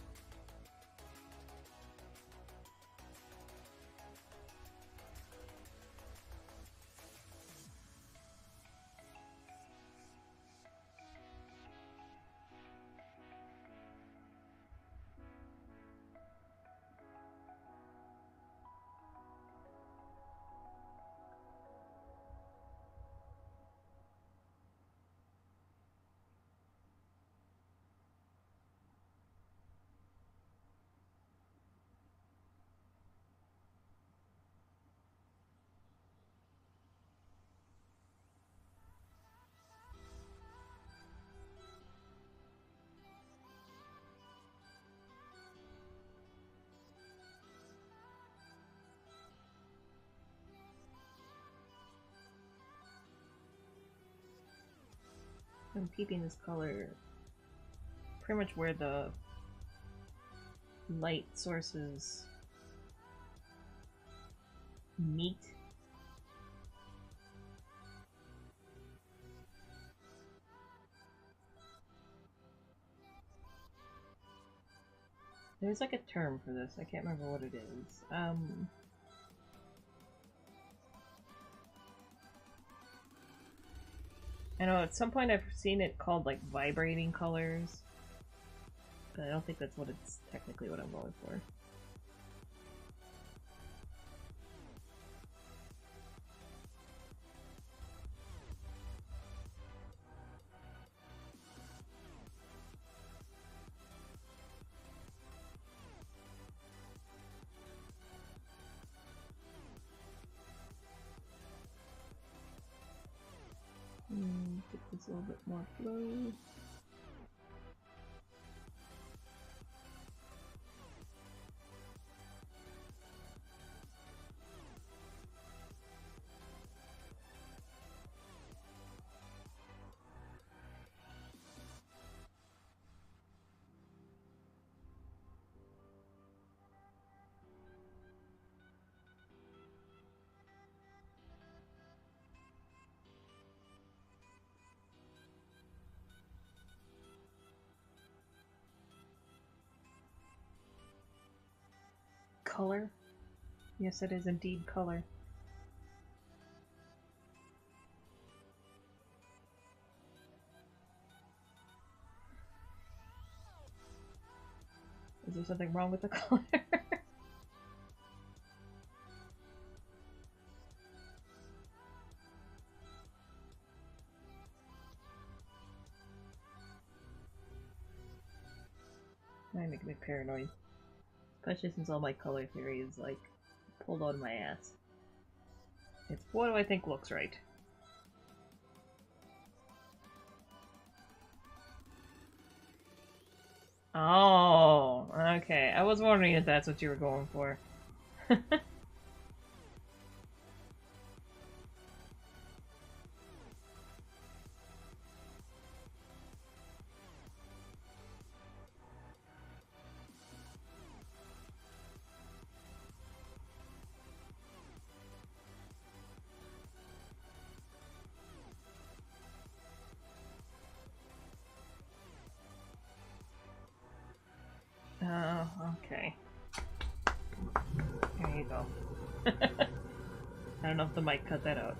I'm keeping this color pretty much where the light sources meet. There's like a term for this. I can't remember what it is. I know at some point I've seen it called like vibrating colors, but I don't think that's what it's technically what I'm going for. Get this a little bit more flow. Color? Yes, it is indeed color. Is there something wrong with the color? That making me paranoid. Especially since all my color theory is like pulled on my ass. It's what do I think looks right? Oh, okay. I was wondering if that's what you were going for. Oh, okay. There you go. I don't know if the mic cut that out.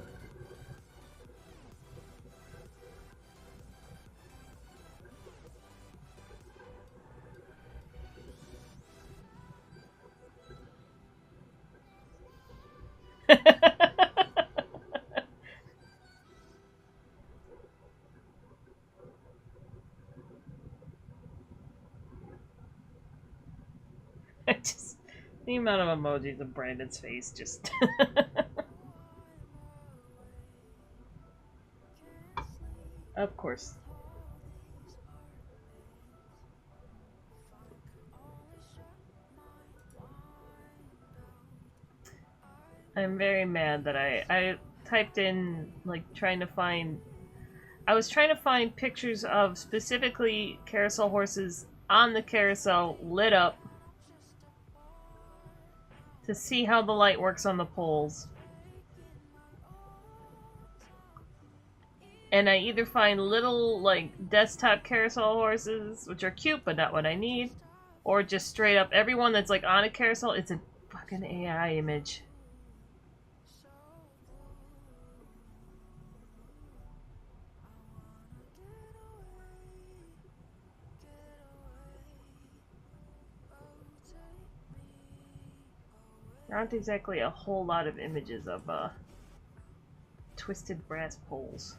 Just the amount of emojis of Brandon's face just of course. I'm very mad that I typed in like trying to find I was trying to find pictures of specifically carousel horses on the carousel lit up to see how the light works on the poles. And I either find little, like, desktop carousel horses, which are cute but not what I need, or just straight up everyone that's, like, on a carousel, it's a fucking AI image. There aren't exactly a whole lot of images of, twisted brass poles.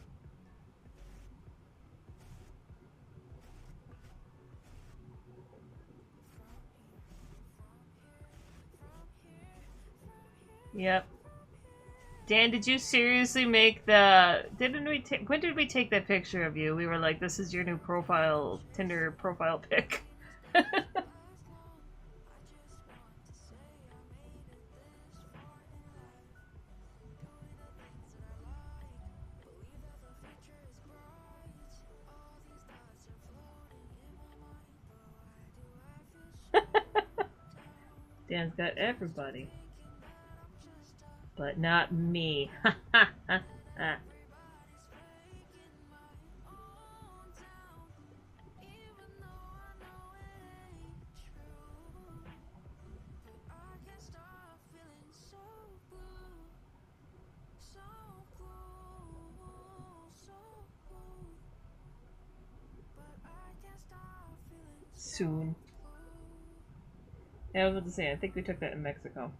Yep. Dan, did you seriously make the... Didn't we take... When did we take that picture of you? We were like, this is your new profile... Tinder profile pic. Dan's got everybody. But not me. Ha ha ha ha. Soon. Yeah, I was about to say, I think we took that in Mexico.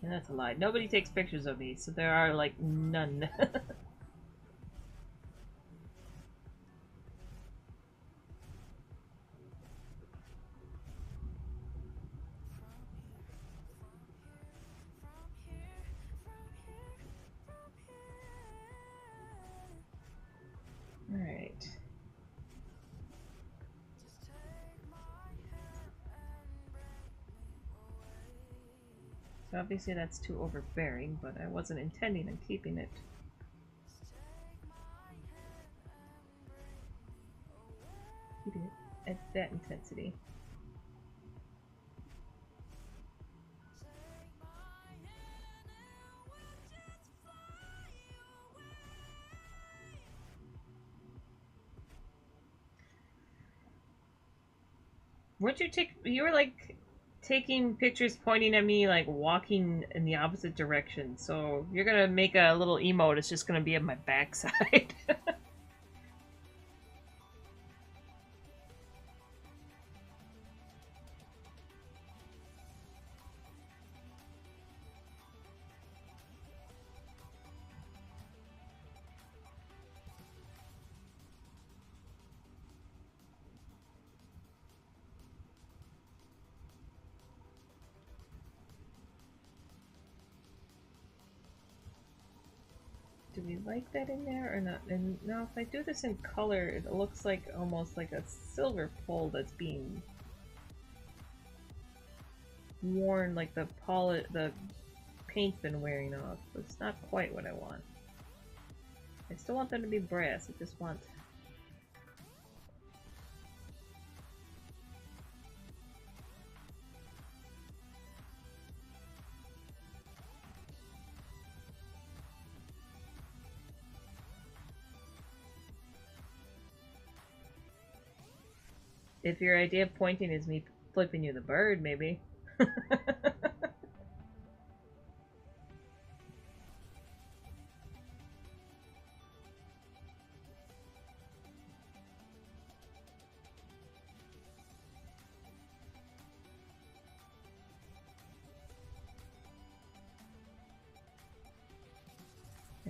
And that's a lie. Nobody takes pictures of me, so there are, like, none. Alright. So obviously that's too overbearing, but I wasn't intending on keeping it. Keeping it at that intensity. Weren't you you were like taking pictures pointing at me like walking in the opposite direction, so you're gonna make a little emote, it's just gonna be at my backside. Do we like that in there or not? And now if I do this in color, it looks like almost like a silver pole that's being worn, like the paint's been wearing off. It's not quite what I want. I still want them to be brass, I just want... If your idea of pointing is me flipping you the bird, maybe. And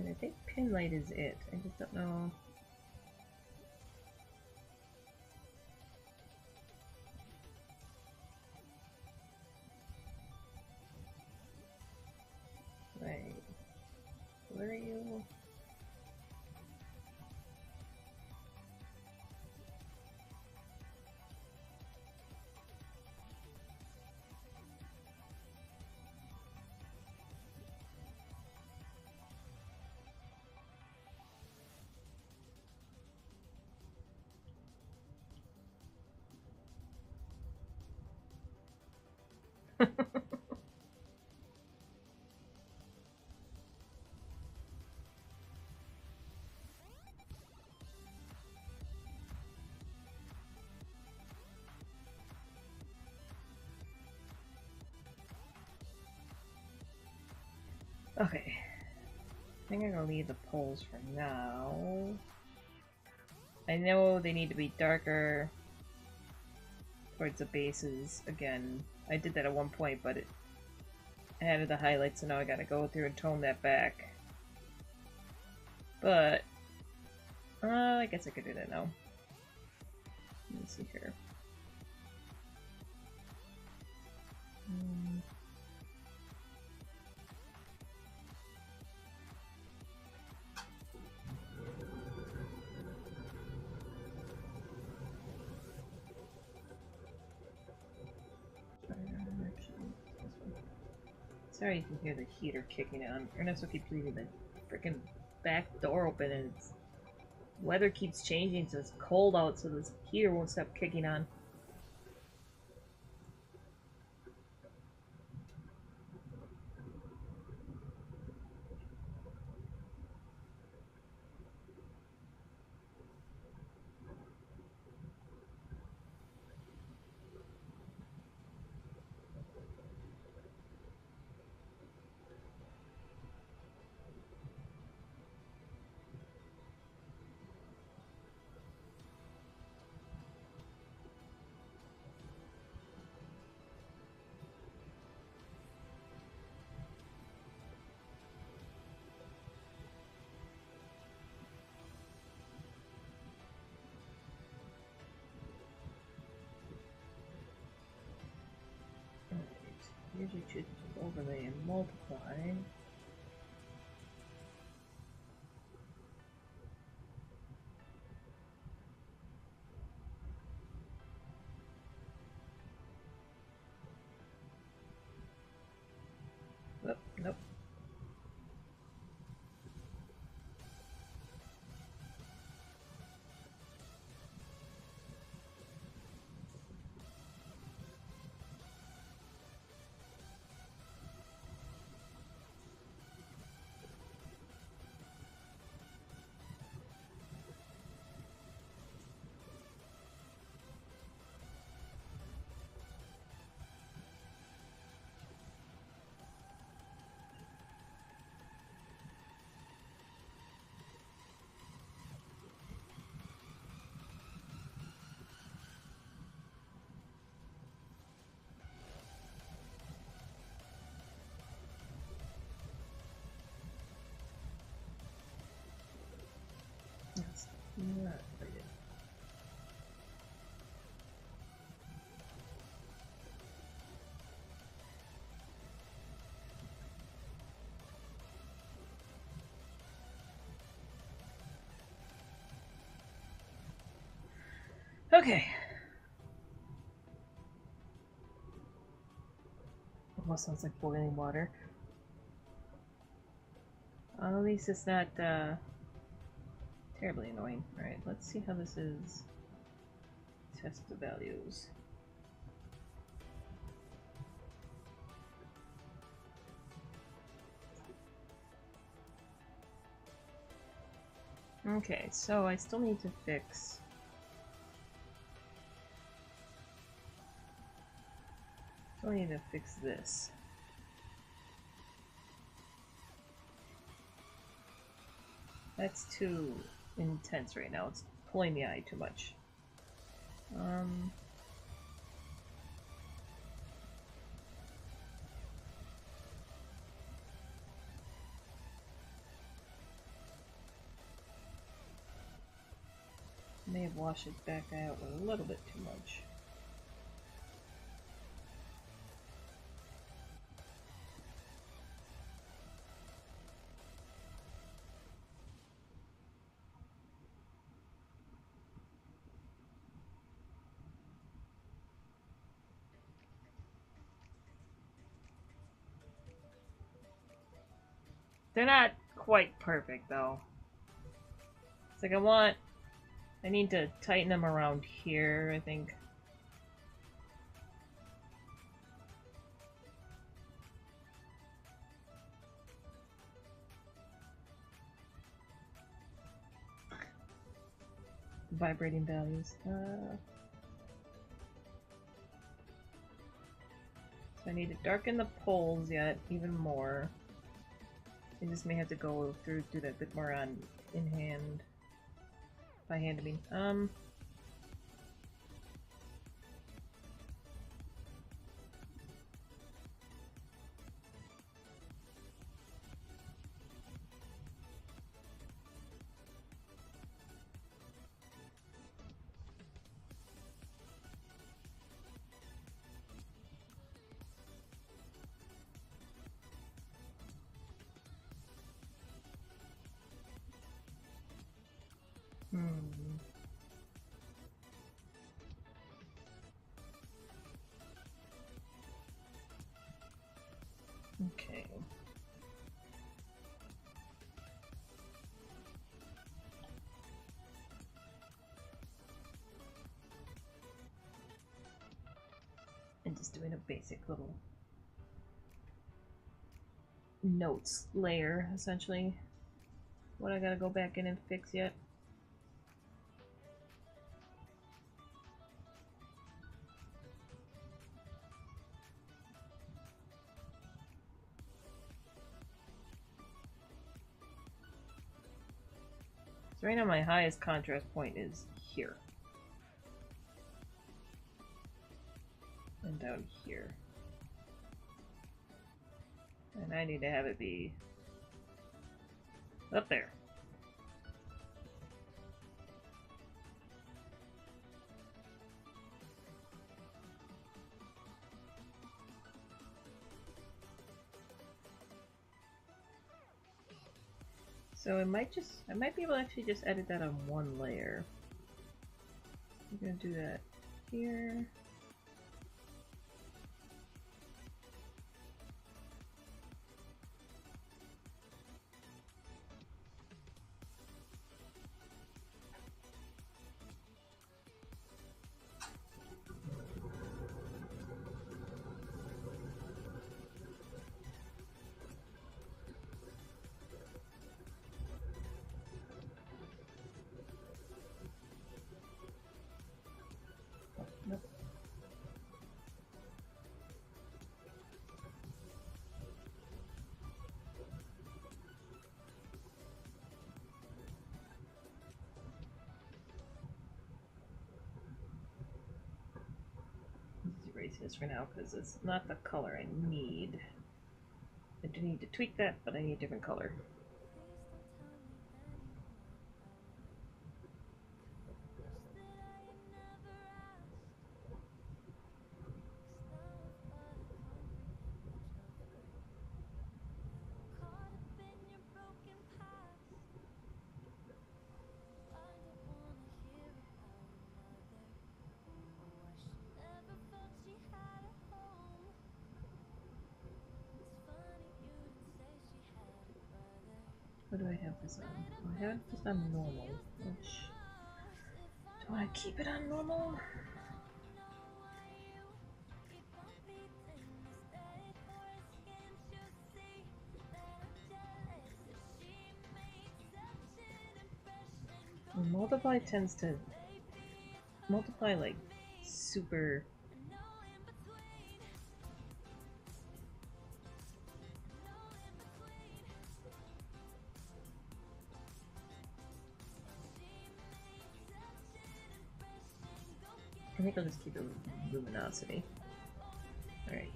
I think pin light is it. I just don't know. Right. Where are you? Okay. I think I'm gonna leave the poles for now. I know they need to be darker towards the bases. Again, I did that at one point, but it added the highlights, so now I gotta go through and tone that back. But, I guess I could do that now. Let me see here. Sorry you can hear the heater kicking on. Ernesto keeps leaving the freaking back door open and it's weather keeps changing, so it's cold out, so this heater won't stop kicking on. Usually choose to overlay and multiply. Oh, nope. That's not right. Okay. Almost sounds like boiling water. At least it's not terribly annoying. Alright, let's see how this is. Test the values. Okay, so I still need to fix... Still need to fix this. That's too intense right now. It's pulling the eye too much. May have washed it back out with a little bit too much. They're not quite perfect though. It's like I need to tighten them around here, I think. Vibrating values. So I need to darken the poles yet even more. I just may have to go through do that bit more on in hand. By hand, I mean. Okay. And just doing a basic little notes layer, essentially. What I gotta go back in and fix yet. So right now my highest contrast point is here. And down here. And I need to have it be up there. So I might be able to actually just edit that on one layer. I'm gonna do that here. Nope. Let's erase this for now because it's not the color I need. I do need to tweak that, but I need a different color. What do I have this on? I have this on normal, which... Do I keep it on normal? Multiply tends to multiply like super. I think I'll just keep it luminosity. Alright.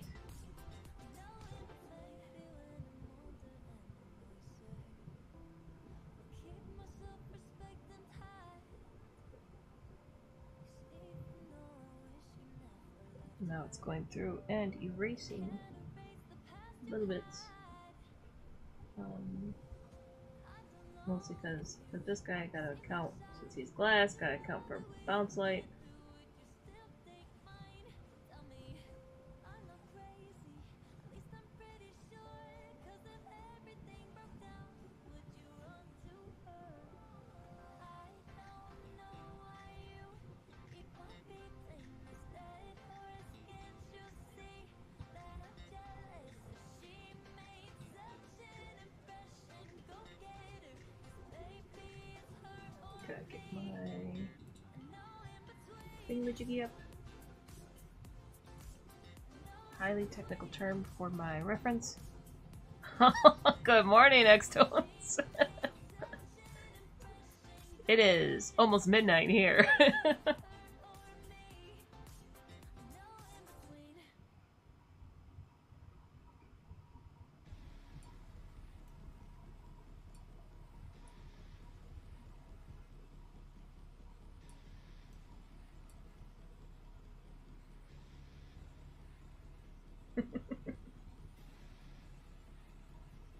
Now it's going through and erasing little bits. Mostly because with this guy, I gotta account, since he's glass, gotta account for bounce light. Gotta get my thingamajiggy up. Highly technical term for my reference. Good morning, X-Tones. It is almost midnight here.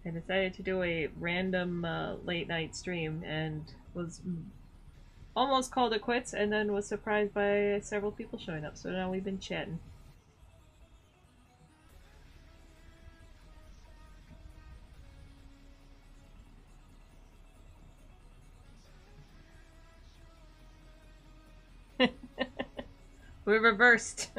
I decided to do a random late night stream and was almost called it quits and then was surprised by several people showing up. So now we've been chatting. We're reversed.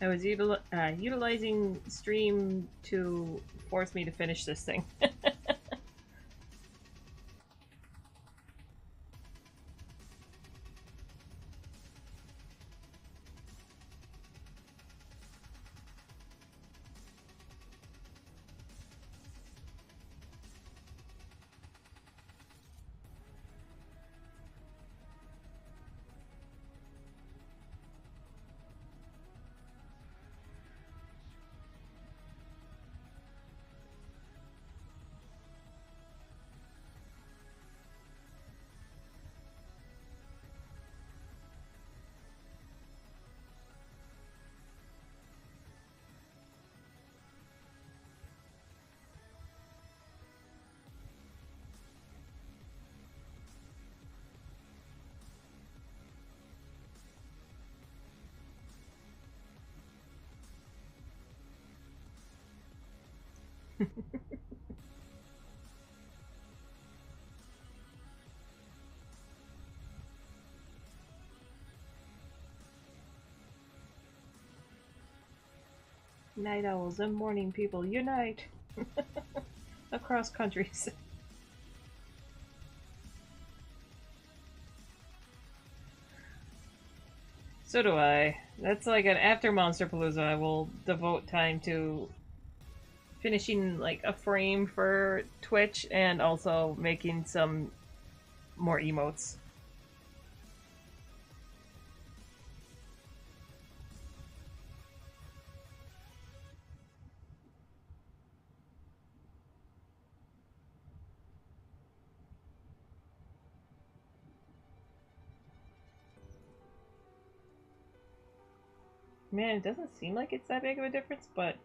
I was utilizing stream to force me to finish this thing. Night owls and morning people, unite! Across countries. So do I. That's like an after Monsterpalooza, I will devote time to finishing like a frame for Twitch and also making some more emotes. Man, it doesn't seem like it's that big of a difference, but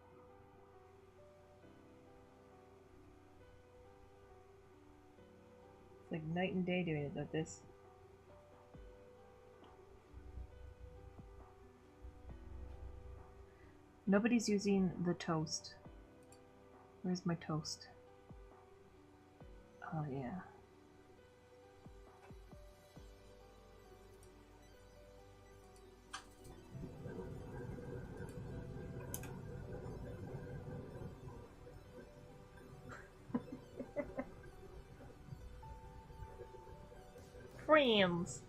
it's like night and day doing it like this. Nobody's using the toast. Where's my toast? Oh, yeah. Friends!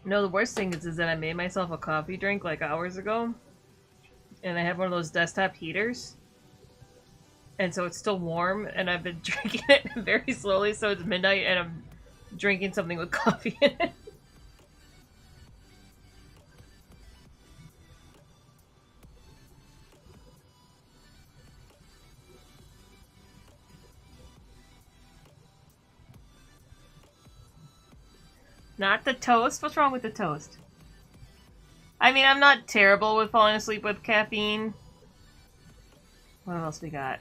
No, the worst thing is that I made myself a coffee drink like hours ago, and I have one of those desktop heaters, and so it's still warm, and I've been drinking it very slowly, so it's midnight, and I'm drinking something with coffee in it. Not the toast? What's wrong with the toast? I mean, I'm not terrible with falling asleep with caffeine. What else we got?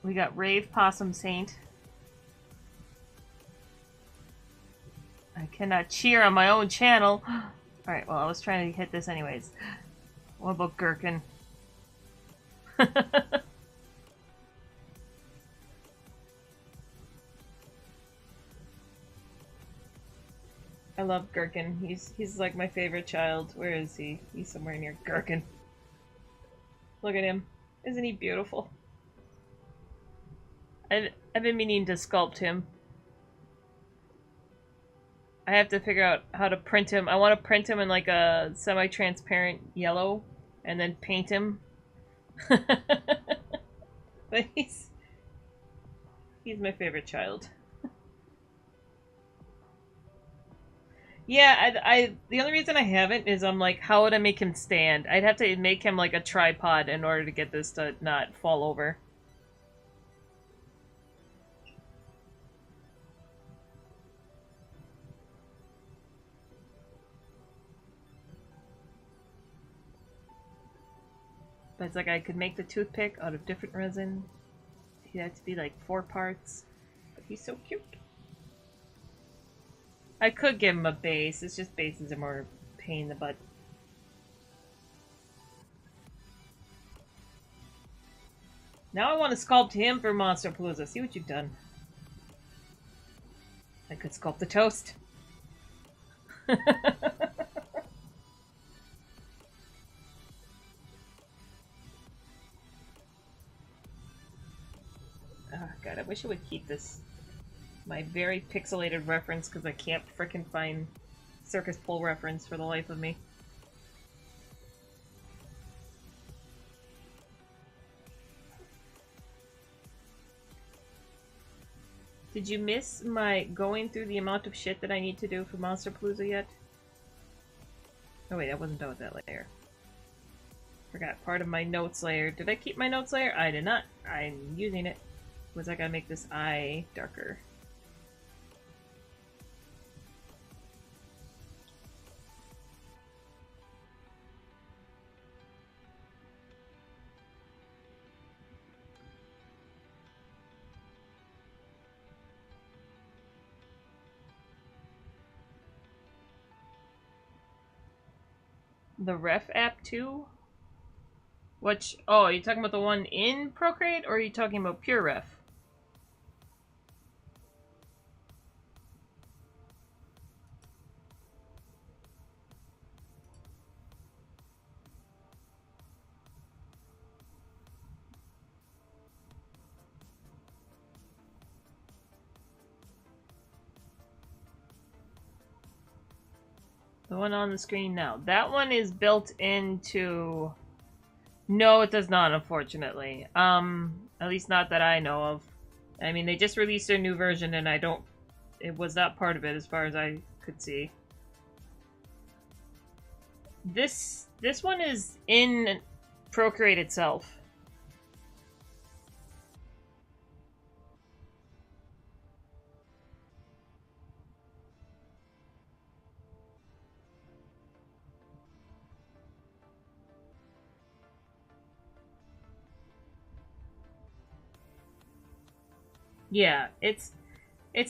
We got Rave Possum Saint. I cannot cheer on my own channel. Alright, well, I was trying to hit this anyways. What about Gherkin? I love Gherkin. He's like my favorite child. Where is he? He's somewhere near Gherkin. Look at him. Isn't he beautiful? I've been meaning to sculpt him. I have to figure out how to print him. I want to print him in like a semi-transparent yellow and then paint him. But he's my favorite child. Yeah, the only reason I haven't is I'm like, how would I make him stand? I'd have to make him like a tripod in order to get this to not fall over. But it's like I could make the toothpick out of different resin. He'd have to be like 4 parts. But he's so cute. I could give him a base. It's just bases are more pain in the butt. Now I want to sculpt him for Monsterpalooza. See what you've done. I could sculpt the toast. Oh god, I wish I would keep this. My very pixelated reference because I can't frickin' find Circus Pole reference for the life of me. Did you miss my going through the amount of shit that I need to do for Monsterpalooza yet? Oh wait, I wasn't done with that layer. Forgot part of my notes layer. Did I keep my notes layer? I did not. I'm using it. Was I gotta make this eye darker? The Ref app too? Which, oh, are you talking about the one in Procreate, or are you talking about Pure Ref? The one on the screen now. That one is built into... No, it does not, unfortunately. At least not that I know of. I mean, they just released a new version, and I don't... It was not part of it, as far as I could see. This one is in Procreate itself. Yeah, it's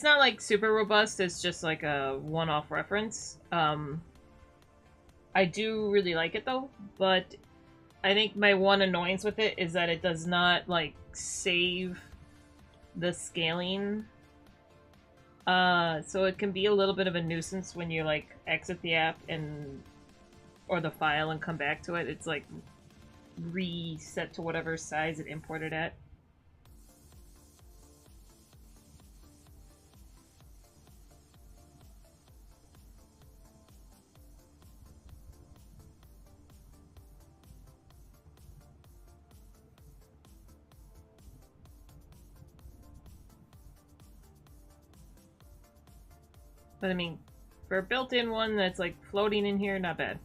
not like super robust. It's just like a one-off reference. I do really like it though, but I think my one annoyance with it is that it does not like save the scaling. So it can be a little bit of a nuisance when you like exit the app and or the file and come back to it. It's like reset to whatever size it imported at. But I mean, for a built-in one that's like floating in here, not bad.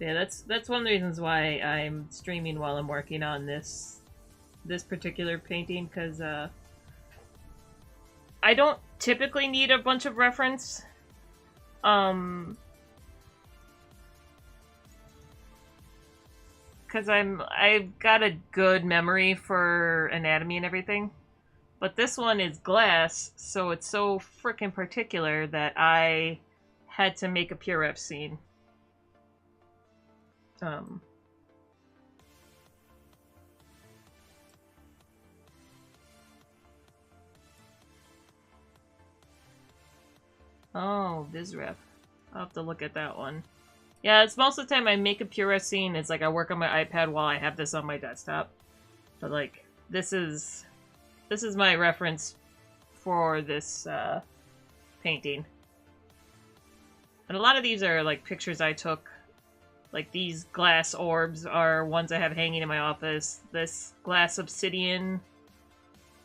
Yeah, that's one of the reasons why I'm streaming while I'm working on this particular painting, because I don't typically need a bunch of reference. Because I've got a good memory for anatomy and everything. But this one is glass, so it's so freaking particular that I had to make a pure ref scene. Oh, VizRef. I'll have to look at that one. Yeah, it's most of the time I make a pure ref scene. It's like I work on my iPad while I have this on my desktop. But like, this is my reference for this painting. And a lot of these are like pictures I took. Like these glass orbs are ones I have hanging in my office. This glass obsidian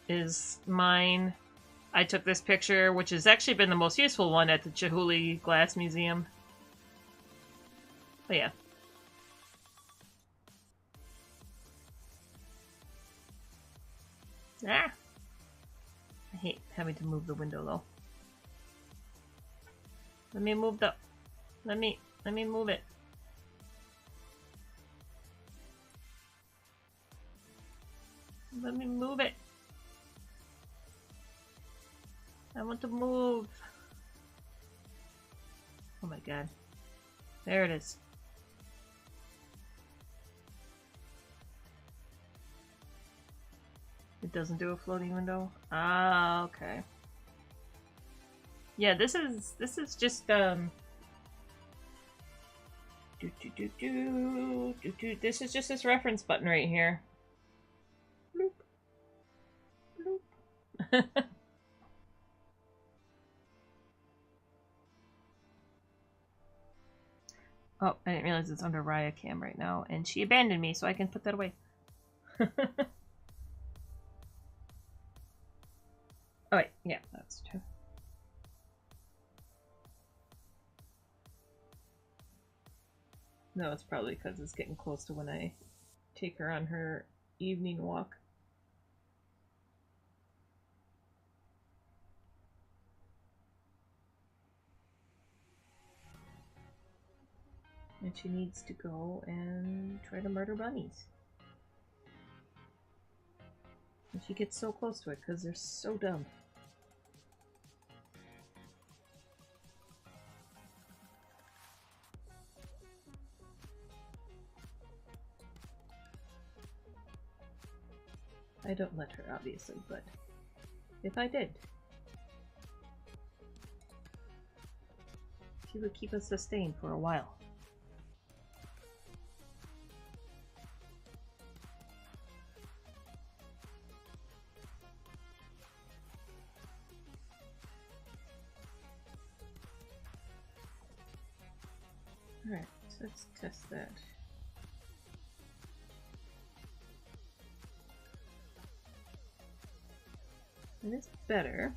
is mine. I took this picture, which has actually been the most useful one at the Chihuly Glass Museum. But yeah. Ah! I hate having to move the window though. Let me move the... Let me move it. Let me move it. I want to move. Oh my god. There it is. It doesn't do a floating window? Ah, okay. Yeah, this is just this is just this reference button right here. Bloop. Bloop. Oh, I didn't realize it's under Raya Cam right now, and she abandoned me, so I can put that away. Oh wait, yeah, that's true. No, it's probably because it's getting close to when I take her on her evening walk. And she needs to go and try to murder bunnies. And she gets so close to it because they're so dumb. I don't let her, obviously, but if I did, she would keep us sustained for a while. Alright, so let's test that. And it's better.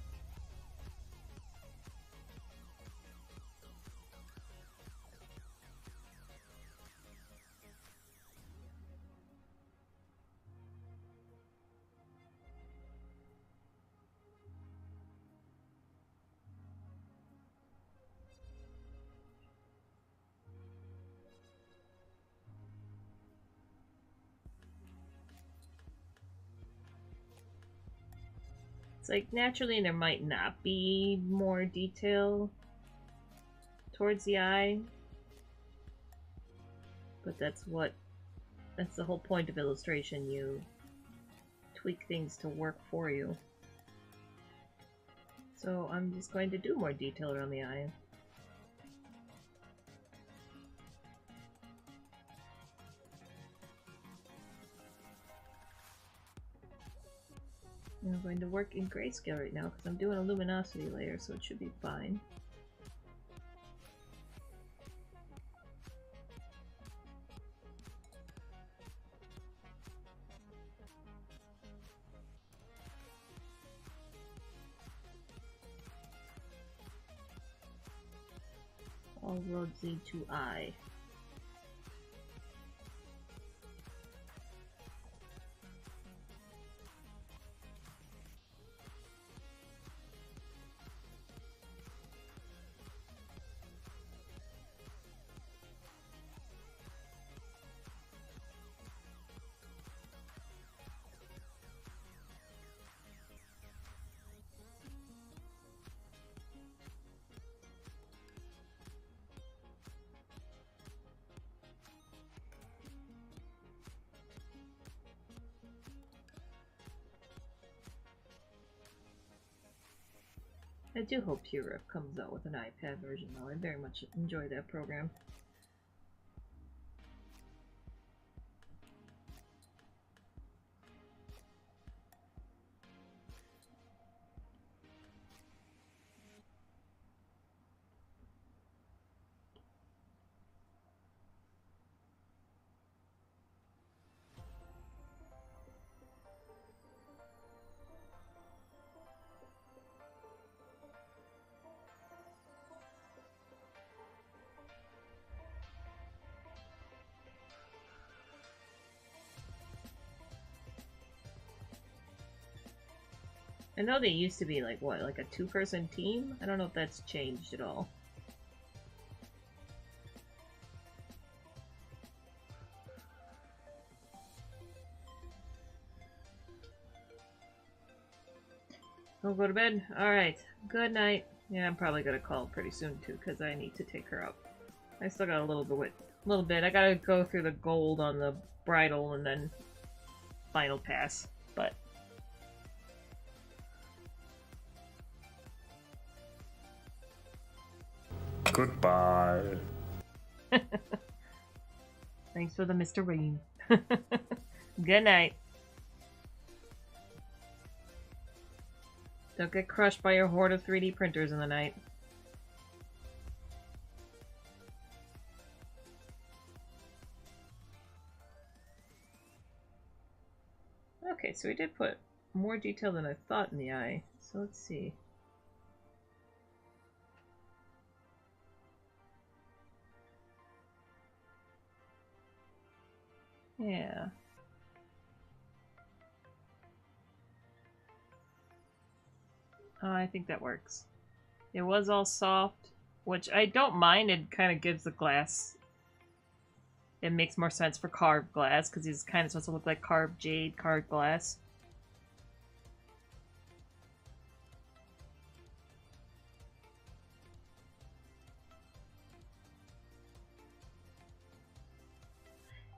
It's like naturally there might not be more detail towards the eye, but that's the whole point of illustration. You tweak things to work for you. So I'm just going to do more detail around the eye. And I'm going to work in grayscale right now because I'm doing a luminosity layer, so it should be fine. All roads lead to eye. I do hope Pura comes out with an iPad version though. I very much enjoy that program. I know they used to be like, what, like a two-person team? I don't know if that's changed at all. I'll go to bed? Alright. Good night. Yeah, I'm probably gonna call pretty soon too, because I need to take her out. I still got a little bit. I gotta go through the gold on the bridal and then final pass, but... Goodbye. Thanks for the Mr. Rain. Good night. Don't get crushed by your horde of 3D printers in the night. Okay, so we did put more detail than I thought in the eye. So let's see. Yeah. I think that works. It was all soft, which I don't mind. It kind of gives the glass... It makes more sense for carved glass, because he's kind of supposed to look like carved jade, carved glass.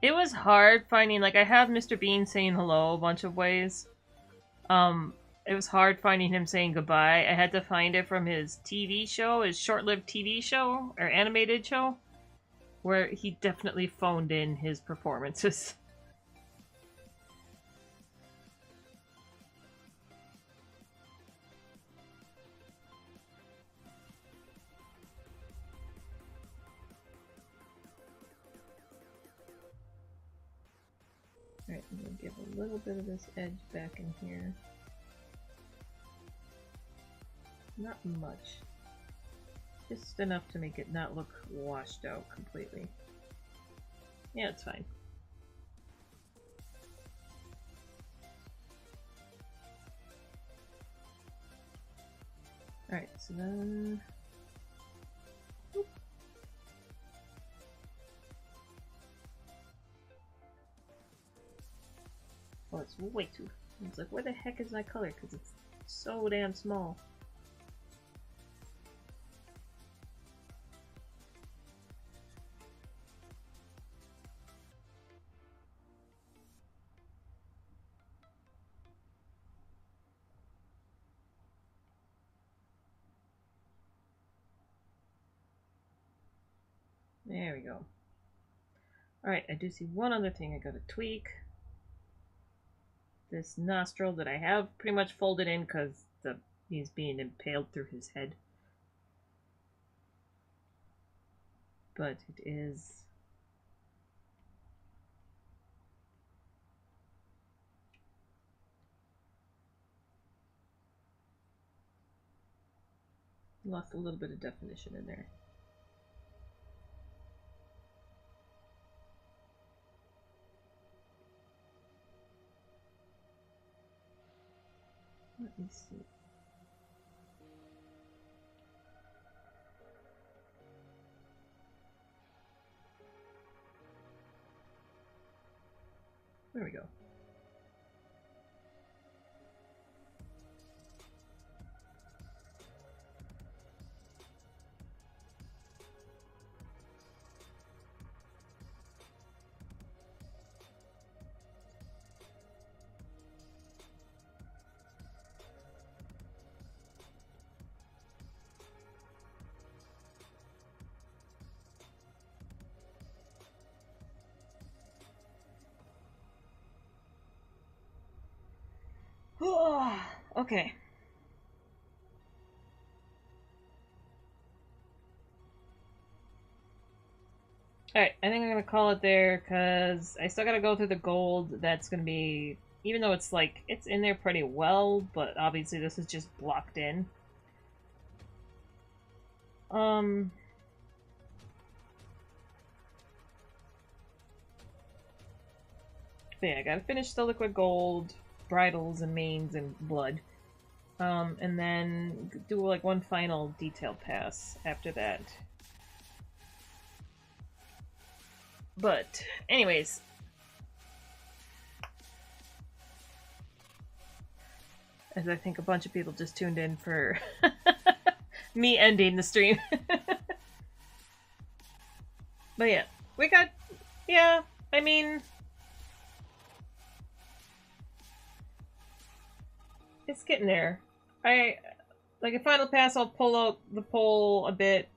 It was hard finding, like, I have Mr. Bean saying hello a bunch of ways, It was hard finding him saying goodbye. I had to find it from his TV show, his short-lived TV show, or animated show, where he definitely phoned in his performances. Alright, I'm going to give a little bit of this edge back in here. Not much. Just enough to make it not look washed out completely. Yeah, it's fine. Alright, so then... Oop. Oh, it's way too... It's like, where the heck is my color? Because it's so damn small. There we go. Alright, I do see one other thing I gotta tweak. This nostril that I have pretty much folded in because he's being impaled through his head. But it is... Lost a little bit of definition in there. Let me see. There we go. Okay. Alright, I think I'm gonna call it there, because I still gotta go through the gold. That's gonna be... Even though it's like, it's in there pretty well, but obviously this is just blocked in. But yeah, I gotta finish the liquid gold, bridles and manes and blood. And then do like one final detail pass after that. But, anyways. As I think a bunch of people just tuned in for me ending the stream. But yeah, we got... Yeah, I mean... It's getting there. Like a final pass, I'll pull out the pole a bit,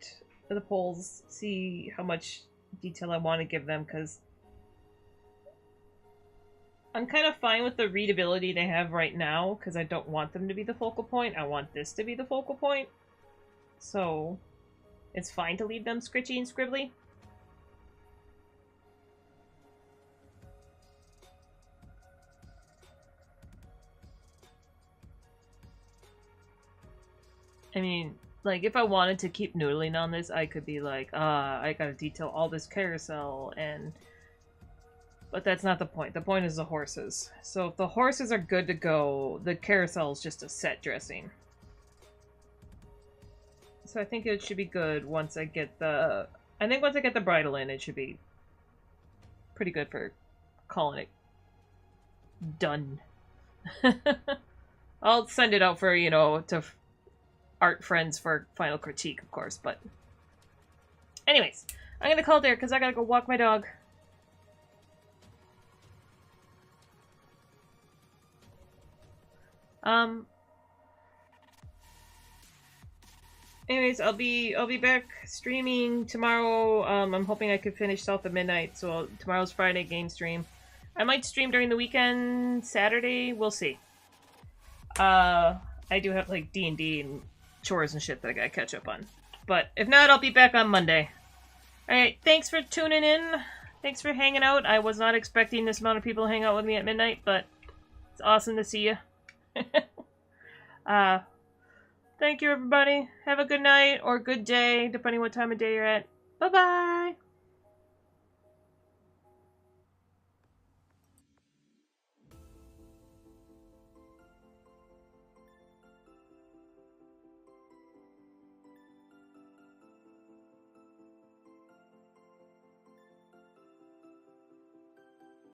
the poles, see how much detail I want to give them, because I'm kind of fine with the readability they have right now, because I don't want them to be the focal point. I want this to be the focal point. So, it's fine to leave them scritchy and scribbly. I mean, like, if I wanted to keep noodling on this, I could be like, I gotta detail all this carousel, and... But that's not the point. The point is the horses. So if the horses are good to go, the carousel is just a set dressing. So I think it should be good once I get the... I think once I get the bridle in, it should be pretty good for calling it done. I'll send it out for, you know, to art friends for final critique, of course, but... Anyways, I'm gonna call it there, because I gotta go walk my dog. Anyways, I'll be back streaming tomorrow. I'm hoping I could finish South of Midnight, so tomorrow's Friday game stream. I might stream during the weekend, Saturday, we'll see. I do have like D&D and chores and shit that I gotta catch up on. But if not, I'll be back on Monday. Alright, thanks for tuning in. Thanks for hanging out. I was not expecting this amount of people to hang out with me at midnight, but it's awesome to see you. Thank you, everybody. Have a good night or good day, depending what time of day you're at. Bye-bye!